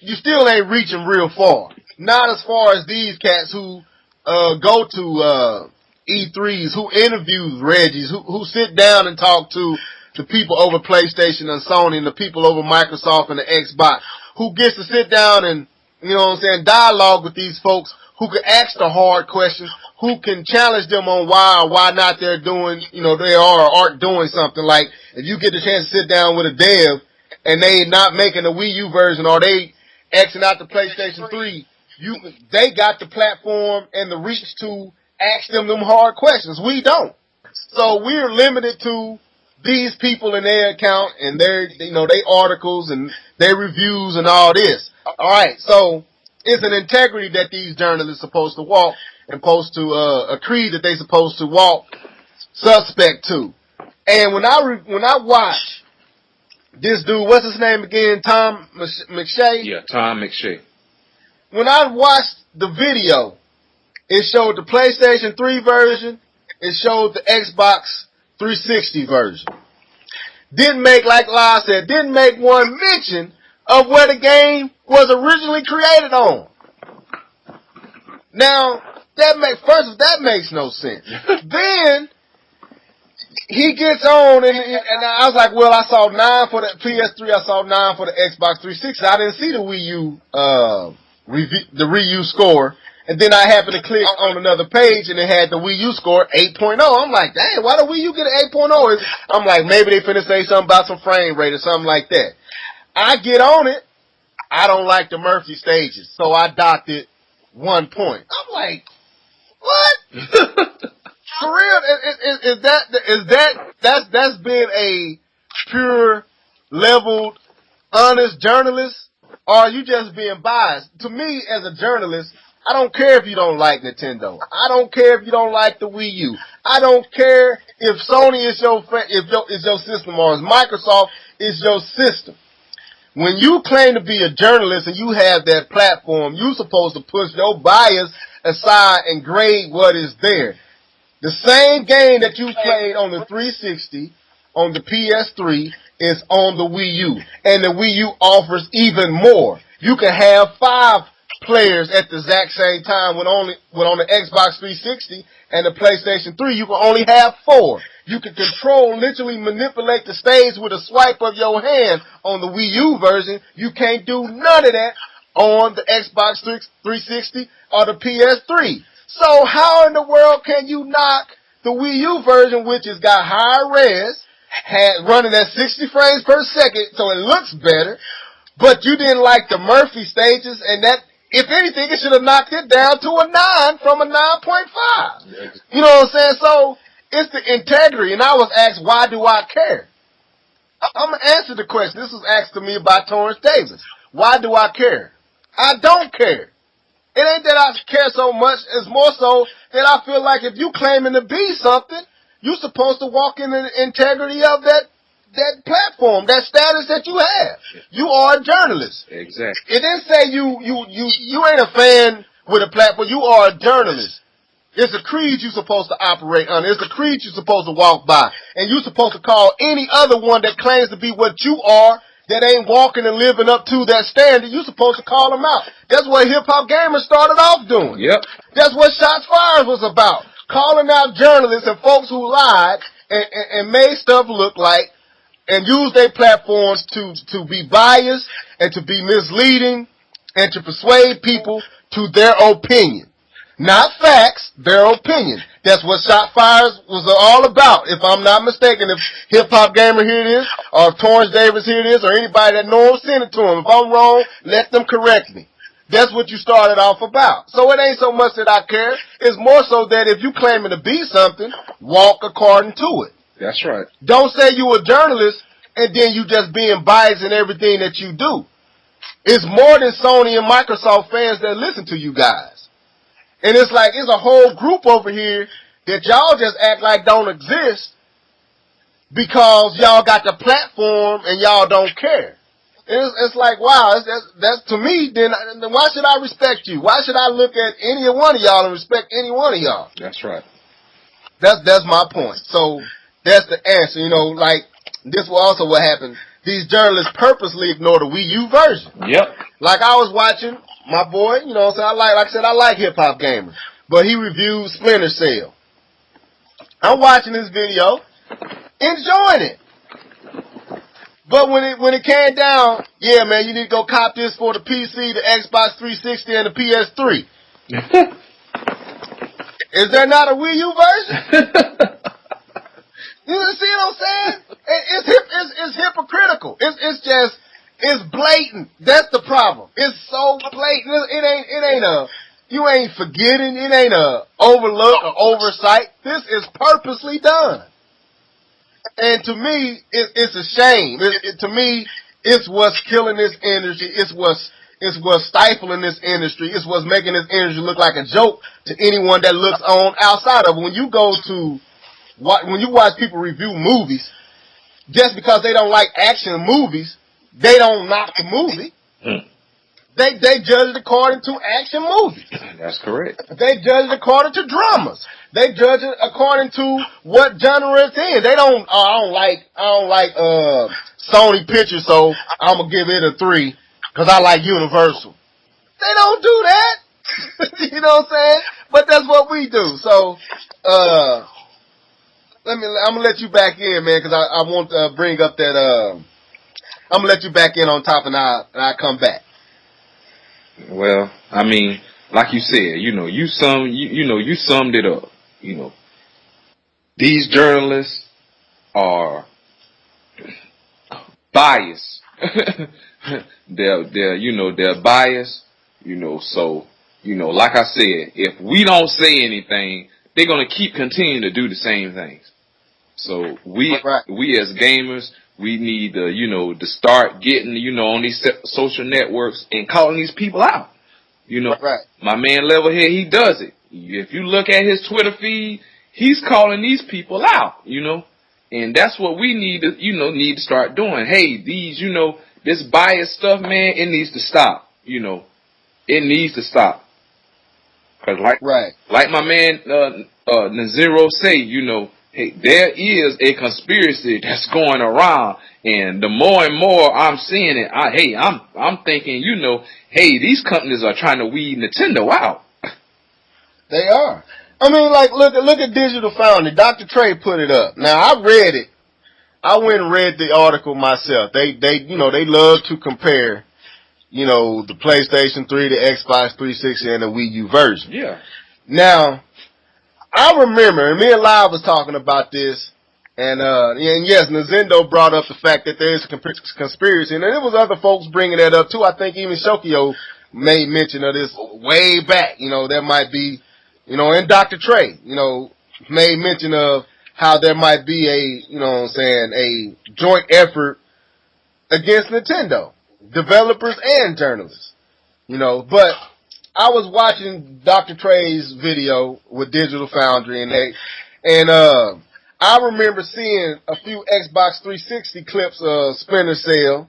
You still ain't reaching real far. Not as far as these cats who go to E3s, who interview Reggie's, who sit down and talk to the people over PlayStation and Sony and the people over Microsoft and the Xbox, who gets to sit down and, you know what I'm saying, dialogue with these folks, who can ask the hard questions, who can challenge them on why or why not they're doing, you know, they are or aren't doing something. Like, if you get the chance to sit down with a dev and they not making a Wii U version or they Xing out the PlayStation 3, they got the platform and the reach to ask them hard questions. We don't. So we're limited to these people and their account and their, you know, their articles and their reviews and all this. All right. So it's an integrity that these journalists supposed to walk and supposed to a creed that they supposed to walk suspect to. And when I watch this dude, what's his name again? Tom McShay? Yeah, Tom McShay. When I watched the video, it showed the PlayStation 3 version, it showed the Xbox 360 version. Didn't make, like La said, didn't make one mention of where the game was originally created on. Now, that makes no sense. Then, he gets on, and I was like, well, I saw 9 for the PS3, I saw 9 for the Xbox 360. I didn't see the Wii U, the Wii U score. And then I happened to click on another page, and it had the Wii U score 8.0. I'm like, dang, why the Wii U get an 8.0? I'm like, maybe they finna say something about some frame rate or something like that. I get on it. I don't like the Murphy stages, so I docked it 1 point. I'm like, what? For real? That's been a pure, leveled, honest journalist, or are you just being biased? To me, as a journalist, I don't care if you don't like Nintendo. I don't care if you don't like the Wii U. I don't care if Sony is your system or if Microsoft is your system. When you claim to be a journalist and you have that platform, you're supposed to push your bias aside and grade what is there. The same game that you played on the 360, on the PS3, is on the Wii U. And the Wii U offers even more. You can have 5 players at the exact same time when on the Xbox 360 and the PlayStation 3, you can only have 4. You can literally manipulate the stage with a swipe of your hand on the Wii U version. You can't do none of that on the Xbox 360 or the PS3. So how in the world can you knock the Wii U version, which has got higher res, running at 60 frames per second, so it looks better, but you didn't like the Murphy stages, and that, if anything, it should have knocked it down to a 9 from a 9.5. You know what I'm saying? So it's the integrity, and I was asked, why do I care? I'm going to answer the question. This was asked to me by Torrance Davis. Why do I care? I don't care. It ain't that I care so much. It's more so that I feel like if you claiming to be something, you're supposed to walk in the integrity of that platform, that status that you have. You are a journalist. Exactly. It didn't say you ain't a fan with a platform. You are a journalist. It's a creed you're supposed to operate under. It's a creed you're supposed to walk by. And you're supposed to call any other one that claims to be what you are, that ain't walking and living up to that standard, you're supposed to call them out. That's what Hip Hop Gamers started off doing. Yep. That's what Shots Fired was about. Calling out journalists and folks who lied and made stuff look like and used their platforms to be biased and to be misleading and to persuade people to their opinion. Not facts, their opinion. That's what Shot Fires was all about. If I'm not mistaken, if Hip Hop Gamer here it is, or if Torrance Davis here it is, or anybody that knows, send it to him. If I'm wrong, let them correct me. That's what you started off about. So it ain't so much that I care. It's more so that if you claiming to be something, walk according to it. That's right. Don't say you a journalist and then you just being biased in everything that you do. It's more than Sony and Microsoft fans that listen to you guys. And it's like, it's a whole group over here that y'all just act like don't exist because y'all got the platform and y'all don't care. It's like, wow, that's to me, then why should I respect you? Why should I look at any one of y'all and respect any one of y'all? That's right. That's my point. So that's the answer. You know, like, this was also what happened. These journalists purposely ignore the Wii U version. Yep. Like, I was watching my boy, you know, so I like hip hop gamers, but he reviewed Splinter Cell. I'm watching this video, enjoying it. But when it came down, yeah, man, you need to go cop this for the PC, the Xbox 360, and the PS3. Is there not a Wii U version? You see what I'm saying? It's hypocritical. It's blatant. That's the problem. It's so blatant. You ain't forgetting. It ain't a overlook or oversight. This is purposely done. And to me, it's a shame. To me, it's what's killing this industry. It's what's stifling this industry. It's what's making this industry look like a joke to anyone that looks on outside of it. When you watch people review movies, just because they don't like action movies, they don't knock the movie. They judge it according to action movies. That's correct. They judge it according to dramas. They judge it according to what genre it's in. They don't. I don't like Sony Pictures, so I'm gonna give it a 3 because I like Universal. They don't do that. You know what I'm saying? But that's what we do. So, I'm gonna let you back in, man, because I want to bring up that. I'm gonna let you back in on top, and I come back. Well, I mean, like you said, you summed it up. These journalists are biased. they're biased. So like I said, if we don't say anything, they're gonna keep continuing to do the same things. So we as gamers, we need to start getting, on these social networks and calling these people out. My man Levelhead, he does it. If you look at his Twitter feed, he's calling these people out, and that's what we need to start doing. Hey, this bias stuff, man, it needs to stop. It needs to stop. Cause like my man, Naziro say, hey, there is a conspiracy that's going around, and the more and more I'm seeing it, I'm thinking, hey, these companies are trying to weed Nintendo out. They are. I mean, like, look at Digital Foundry. Dr. Trey put it up. Now, I read it. I went and read the article myself. They love to compare, the PlayStation 3, the Xbox 360, and the Wii U version. Yeah. Now, I remember, and me and Live was talking about this, and yes, Nintendo brought up the fact that there is a conspiracy, and there was other folks bringing that up too. I think even Shokio made mention of this way back. There might be, and Dr. Trey, made mention of how there might be a joint effort against Nintendo, developers and journalists, but I was watching Dr. Trey's video with Digital Foundry, and I remember seeing a few Xbox 360 clips of Splinter Cell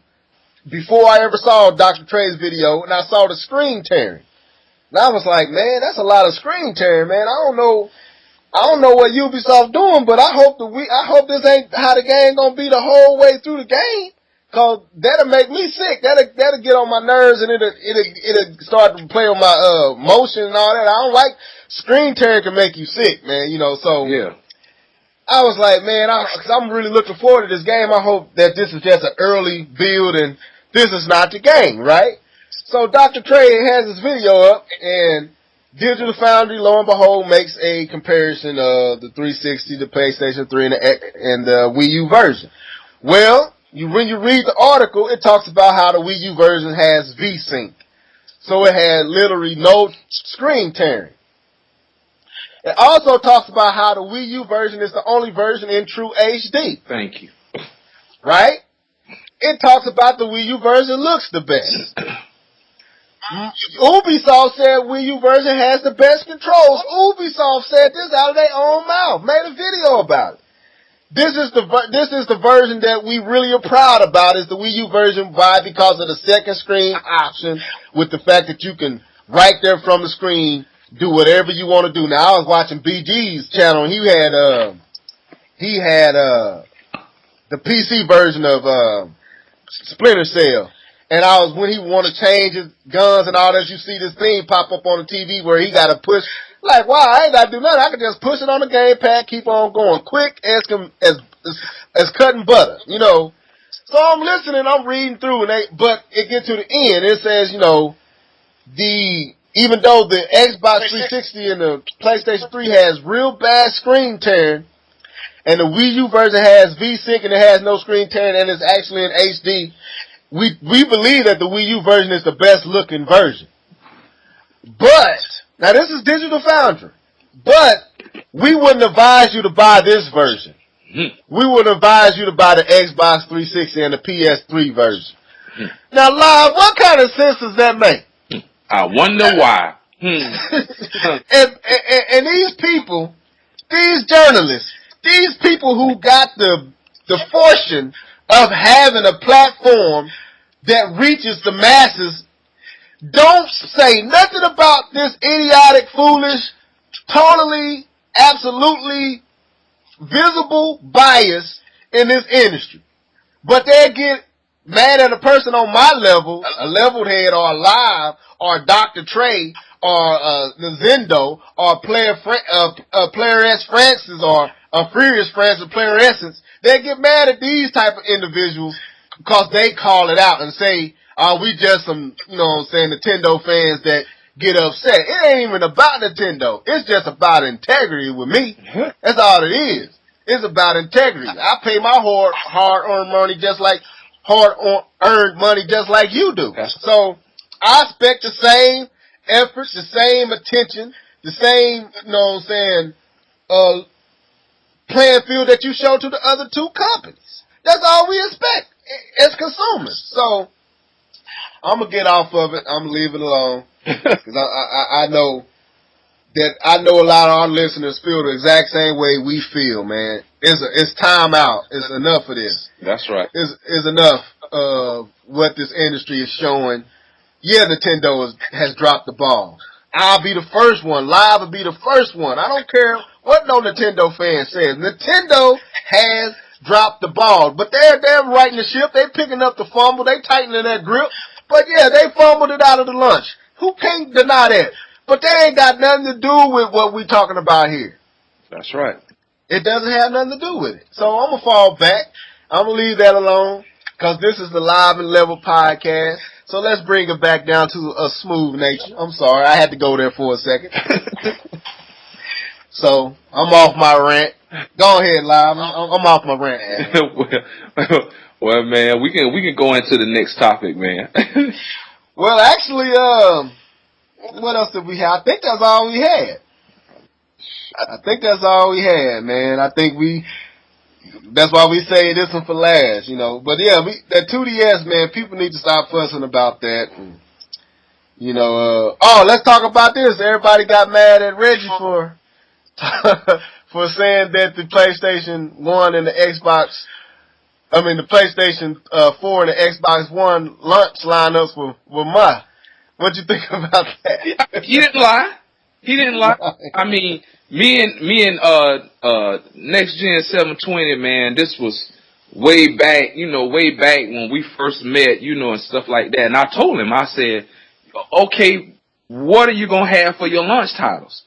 before I ever saw Dr. Trey's video, and I saw the screen tearing. And I was like, man, that's a lot of screen tearing, man. I don't know what Ubisoft doing, but I hope this ain't how the game gonna be the whole way through the game. Cause that'll make me sick. That'll get on my nerves, and it'll start to play on my motion and all that. I don't like screen tearing, can make you sick, man. So yeah. I was like, man, cause I'm really looking forward to this game. I hope that this is just an early build and this is not the game, right? So Dr. Trey has his video up, and Digital Foundry, lo and behold, makes a comparison of the 360, the PlayStation 3, and the Wii U version. Well, when you read the article, it talks about how the Wii U version has V-Sync. So it had literally no screen tearing. It also talks about how the Wii U version is the only version in true HD. Thank you. Right? it talks about the Wii U version looks the best. Ubisoft said Wii U version has the best controls. Ubisoft said this out of their own mouth, made a video about it. This is the version that we really are proud about, is the Wii U version. Why? Because of the second screen option, with the fact that you can right there from the screen do whatever you want to do. Now I was watching BG's channel, and he had the PC version of Splinter Cell. And when he want to change his guns and all that, you see this thing pop up on the TV where he got to push. Like, wow, I ain't got to do nothing. I can just push it on the gamepad, keep on going quick as cutting butter, you know. So I'm listening, I'm reading through, but it gets to the end. It says, you know, even though the Xbox 360 and the PlayStation 3 has real bad screen tearing, and the Wii U version has V-Sync and it has no screen tearing and it's actually in HD, we believe that the Wii U version is the best looking version. But, now this is Digital Foundry, but we wouldn't advise you to buy this version. We would advise you to buy the Xbox 360 and the PS3 version. Now, Live, what kind of sense does that make? I wonder why. And these people, these journalists, these people who got the fortune of having a platform that reaches the masses, don't say nothing about this idiotic, foolish, totally, absolutely visible bias in this industry. But they get mad at a person on my level, a leveled head or a Live or Dr. Trey or Nintendo or Player S. Francis or Furious Francis, Player Essence. They get mad at these type of individuals because they call it out and say, we just some, you know what I'm saying, Nintendo fans that get upset. It ain't even about Nintendo. It's just about integrity with me. That's all it is. It's about integrity. I pay my hard-earned money just like hard-earned money just like you do. So I expect the same effort, the same attention, the same, you know what I'm saying, playing field that you show to the other two companies. That's all we expect as consumers. So I'm gonna get off of it. I'm gonna leave it alone because I know that a lot of our listeners feel the exact same way we feel. Man, it's time out. It's enough of this. That's right. It's enough of what this industry is showing. Yeah, Nintendo has dropped the ball. I'll be the first one. Live will be the first one. I don't care what no Nintendo fan says. Nintendo has dropped the ball. But they're righting the ship. They picking up the fumble. They tightening that grip. But yeah, they fumbled it out of the lunch. Who can't deny that? But that ain't got nothing to do with what we're talking about here. That's right. It doesn't have nothing to do with it. So I'm going to fall back. I'm going to leave that alone because this is the Live and Level podcast. So let's bring it back down to a smooth nature. I'm sorry. I had to go there for a second. So I'm off my rant. Go ahead, Live. I'm off my rant. Well, man, we can go into the next topic, man. Well, actually, what else did we have? I think that's all we had. Man. I think that's why we say this one for last, you know. But yeah, that 2DS, man, people need to stop fussing about that. And, you know, let's talk about this. Everybody got mad at Reggie for saying that the PlayStation 1 and the PlayStation 4 and the Xbox One launch lineups were my. What'd you think about that? He didn't lie. I mean, me and Next Gen 720, man, this was way back when we first met, you know, and stuff like that. And I told him, I said, okay, what are you gonna have for your launch titles?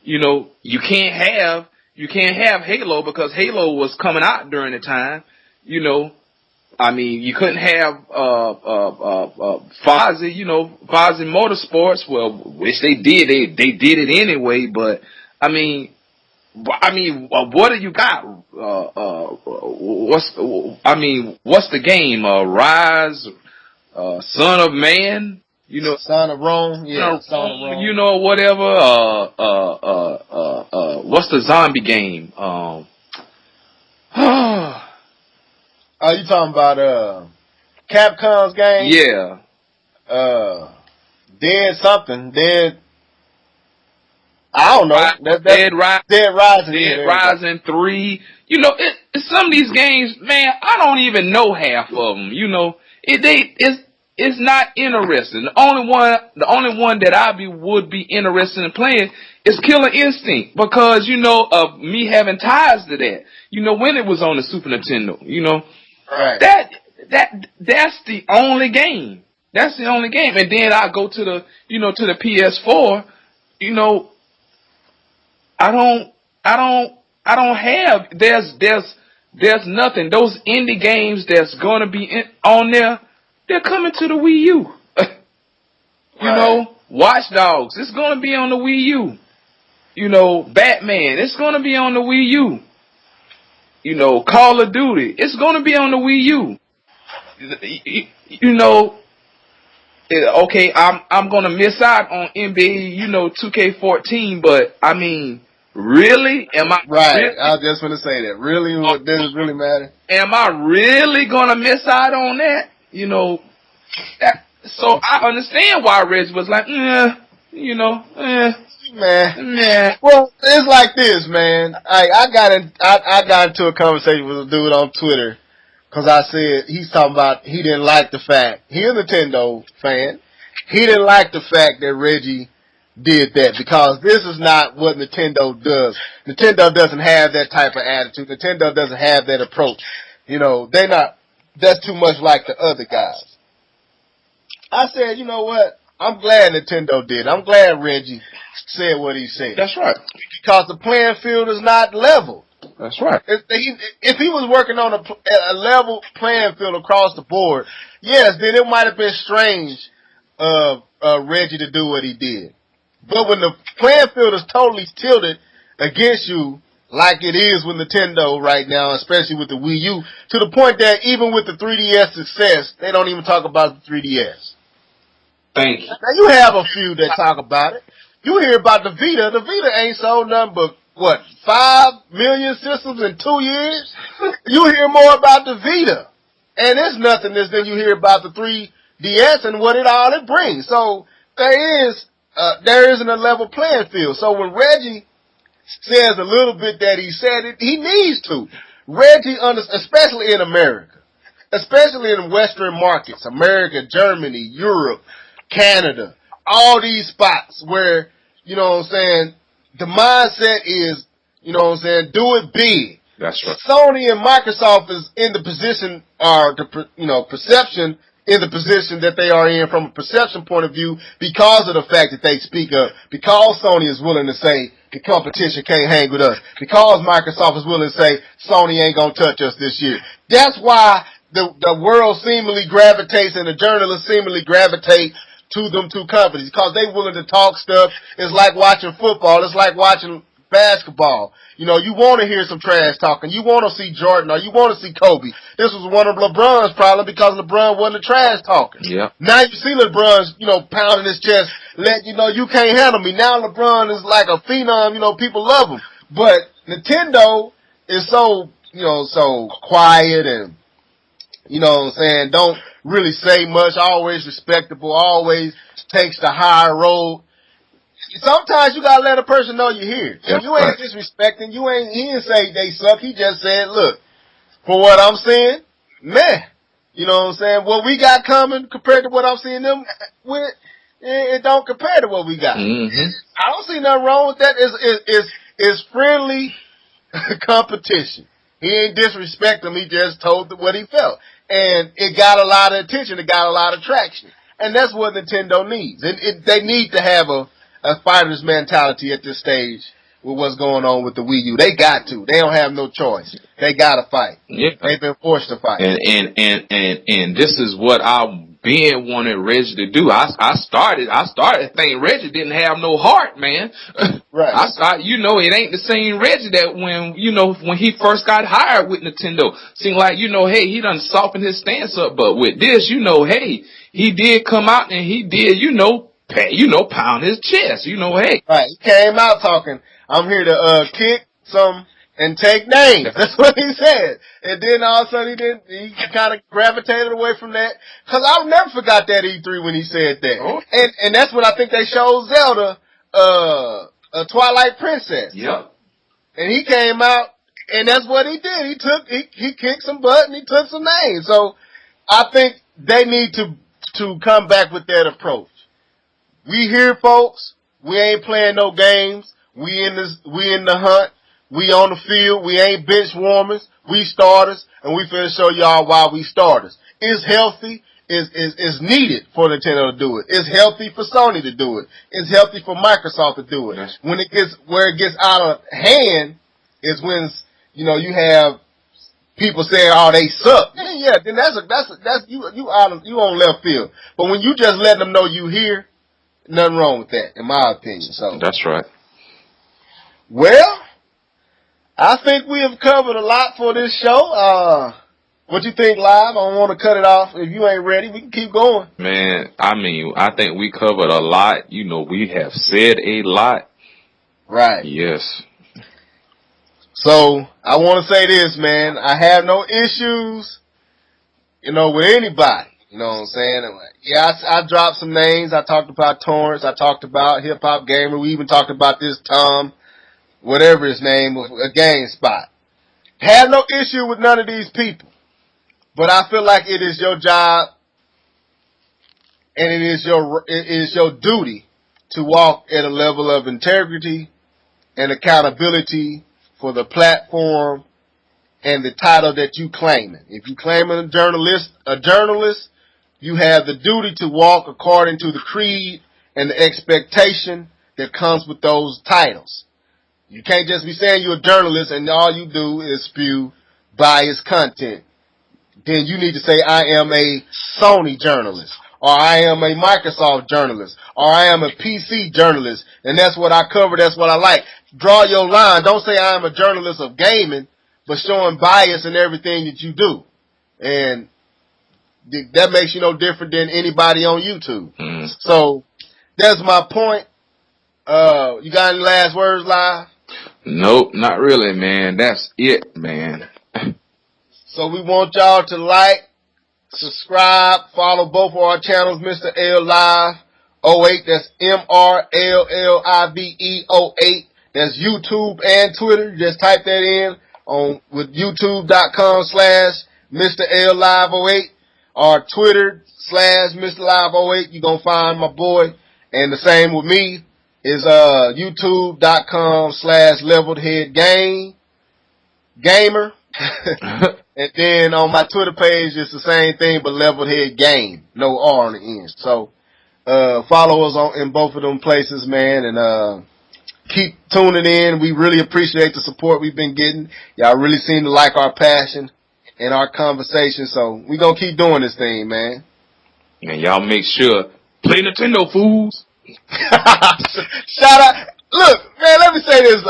You know, you can't have Halo because Halo was coming out during the time, you know. I mean, you couldn't have Fozzy, you know, Fozzy Motorsports. Well, which they did. They did it anyway. But I mean, what do you got? What's the game? Rise, Son of Man. You know, Son of Rome. Yeah, Son of Rome. You know, whatever. What's the zombie game? Oh, you talking about Capcom's game? Yeah. Dead something. Dead. I don't know. Dead Rising. Dead Rising 3. You know, some of these games, man, I don't even know half of them. You know, it's not interesting. The only one that would be interested in playing is Killer Instinct, because, you know, of me having ties to that. You know, when it was on the Super Nintendo, you know, right. That's the only game. That's the only game. And then I go to the, you know, to the PS4, you know, I don't have, there's nothing. Those indie games that's gonna be on there, they're coming to the Wii U. You know, Watch Dogs, it's gonna be on the Wii U. You know, Batman, it's gonna be on the Wii U. You know, Call of Duty, it's gonna be on the Wii U. You know, okay, I'm gonna miss out on NBA, you know, 2K14, but I mean, really? Am I right? Really? I was just gonna say that. Really, does it really matter? Am I really gonna miss out on that? You know, so I understand why Reggie was like, you know, man. Well, it's like this, man. I got into a conversation with a dude on Twitter, because I said, he's talking about he didn't like the fact, he's a Nintendo fan, he didn't like the fact that Reggie did that, because this is not what Nintendo does. Nintendo doesn't have that type of attitude. Nintendo doesn't have that approach. You know, that's too much like the other guys. I said, you know what? I'm glad Nintendo did. I'm glad Reggie said what he said. That's right. Because the playing field is not level. That's right. If he was working on a level playing field across the board, yes, then it might have been strange of Reggie to do what he did. But when the playing field is totally tilted against you, like it is with Nintendo right now, especially with the Wii U, to the point that even with the 3DS success, they don't even talk about the 3DS. Thank you. Now, you have a few that talk about it. You hear about the Vita. The Vita ain't sold nothing but, 5 million systems in 2 years? You hear more about the Vita. And it's nothing than you hear about the 3DS and what it brings. So there isn't a level playing field. So when Reggie says a little bit that he said it, he needs to. Reggie, especially in America, especially in Western markets, America, Germany, Europe, Canada, all these spots where, you know what I'm saying, the mindset is, you know what I'm saying, do it big. That's right. Sony and Microsoft is in the position, or the perception in the position that they are in from a perception point of view, because of the fact that they speak up, because Sony is willing to say the competition can't hang with us, because Microsoft is willing to say Sony ain't gonna touch us this year. That's why the world seemingly gravitates, and the journalists seemingly gravitate to them two companies, because they willing to talk stuff. It's like watching football. It's like watching basketball. You know, you want to hear some trash talking. You want to see Jordan, or you want to see Kobe. This was one of LeBron's problems, because LeBron wasn't a trash talker. Yeah. Now you see LeBron's, you know, pounding his chest, let you know you can't handle me. Now LeBron is like a phenom. You know, people love him. But Nintendo is so, you know, so quiet, and, you know what I'm saying, don't really say much, always respectable, always takes the higher road. Sometimes you gotta let a person know you're here. If you ain't disrespecting, he didn't say they suck, he just said, look, for what I'm seeing, man, you know what I'm saying, what we got coming compared to what I'm seeing them with, it don't compare to what we got. Mm-hmm. I don't see nothing wrong with that. It's friendly competition. He ain't disrespect him, he just told what he felt. And it got a lot of attention, it got a lot of traction. And that's what Nintendo needs. They need to have a fighter's mentality at this stage with what's going on with the Wii U. They got to. They don't have no choice. They gotta fight. Yeah. They've been forced to fight. And this is what I've been wanting Reggie to do. I started thinking Reggie didn't have no heart, man. Right. You know, it ain't the same Reggie that when he first got hired with Nintendo. Seemed like, you know, hey, he done softened his stance up, but with this, you know, hey, he did come out and he did, pound his chest, you know, hey. Right. He came out talking, I'm here to kick some and take names. That's what he said. And then all of a sudden he kind of gravitated away from that. Cause I'll never forgot that E3 when he said that. Oh. And that's when I think they showed Zelda, a Twilight Princess. Yep. And he came out and that's what he did. He kicked some butt and he took some names. So I think they need to come back with that approach. We here, folks. We ain't playing no games. We in the hunt. We on the field. We ain't bench warmers. We starters, and we finna show y'all why we starters. It's healthy. Is needed for Nintendo to do it. It's healthy for Sony to do it. It's healthy for Microsoft to do it. Yes. When it gets out of hand is when you have people saying, "Oh, they suck." Yeah, then that's you on left field. But when you just let them know you here, nothing wrong with that, in my opinion. So that's right. Well, I think we have covered a lot for this show. What you think, Live? I don't want to cut it off. If you ain't ready, we can keep going. Man, I think we covered a lot. We have said a lot. Right. Yes. So, I want to say this, man. I have no issues, with anybody. You know what I'm saying? Yeah, I dropped some names. I talked about Torrance. I talked about Hip Hop Gamer. We even talked about this Tom, whatever his name was, a GameSpot. Have no issue with none of these people. But I feel like it is your job and it is your duty to walk at a level of integrity and accountability for the platform and the title that you claiming. If you claiming a journalist, you have the duty to walk according to the creed and the expectation that comes with those titles. You can't just be saying you're a journalist and all you do is spew biased content. Then you need to say, I am a Sony journalist, or I am a Microsoft journalist, or I am a PC journalist, and that's what I cover, that's what I like. Draw your line. Don't say I am a journalist of gaming, but showing bias in everything that you do. And that makes you no different than anybody on YouTube. Mm. So, that's my point. You got any last words, Live? Nope, not really, man. That's it, man. So we want y'all to like, subscribe, follow both of our channels, Mr. L Live 08. That's MRLLIVE 08. That's YouTube and Twitter. Just type that in with youtube.com/Mr. L Live 08 or Twitter/Mr. Live 08. You're gonna find my boy. And the same with me is youtube.com/LeveledHeadGamer. And then on my Twitter page, it's the same thing, but Leveled Head Game. No R on the end. So, follow us in both of them places, man, and, keep tuning in. We really appreciate the support we've been getting. Y'all really seem to like our passion and our conversation, so we gonna keep doing this thing, man. And y'all make sure, play Nintendo, fools. Shout out. Look, man, let me say this,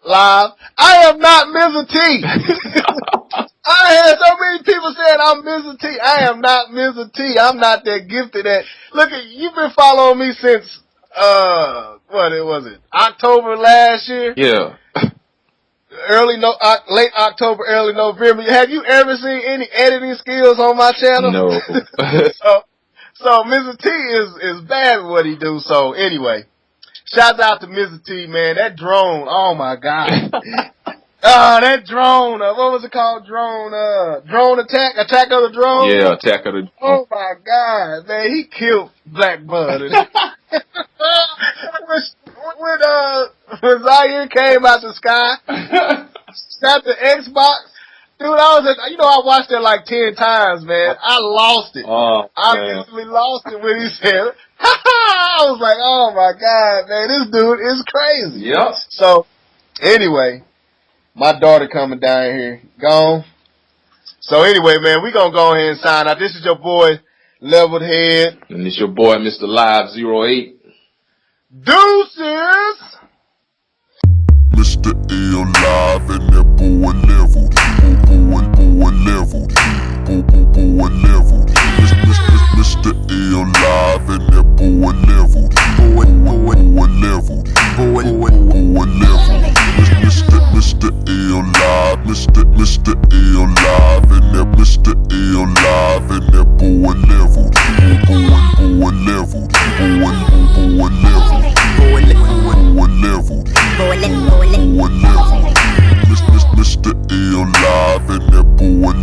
Live. I am not Mr. T. I had so many people saying I'm Mr. T. I am not Mr. T. I'm not that gifted at. Look, you've been following me since, October last year? Yeah. Late October, early November. Have you ever seen any editing skills on my channel? No. So Mr. T is bad at what he do. So anyway, shouts out to Mr. T, man. That drone, oh my God. That drone, what was it called? Drone attack of the drone? Yeah, Attack of the Drone. Oh my God, man, he killed Black Bud. When Zaire came out the sky, snapped the Xbox, dude, I watched it like 10 times, man. I lost it. Oh, I literally lost it when he said it. I was like, oh my God, man, this dude is crazy. Yep. So, anyway, my daughter coming down here, gone. So anyway, man, we gonna go ahead and sign out. This is your boy, Leveled Head. And it's your boy, Mr. Live 08. Deuces! Mr. L Live and that boy leveled. Boy leveled. Boy leveled. Mr. L Live and that boy leveled. Boy leveled. Boy leveled. Mr. L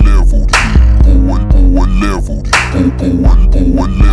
leveled. Boy leveled. Boy leveled.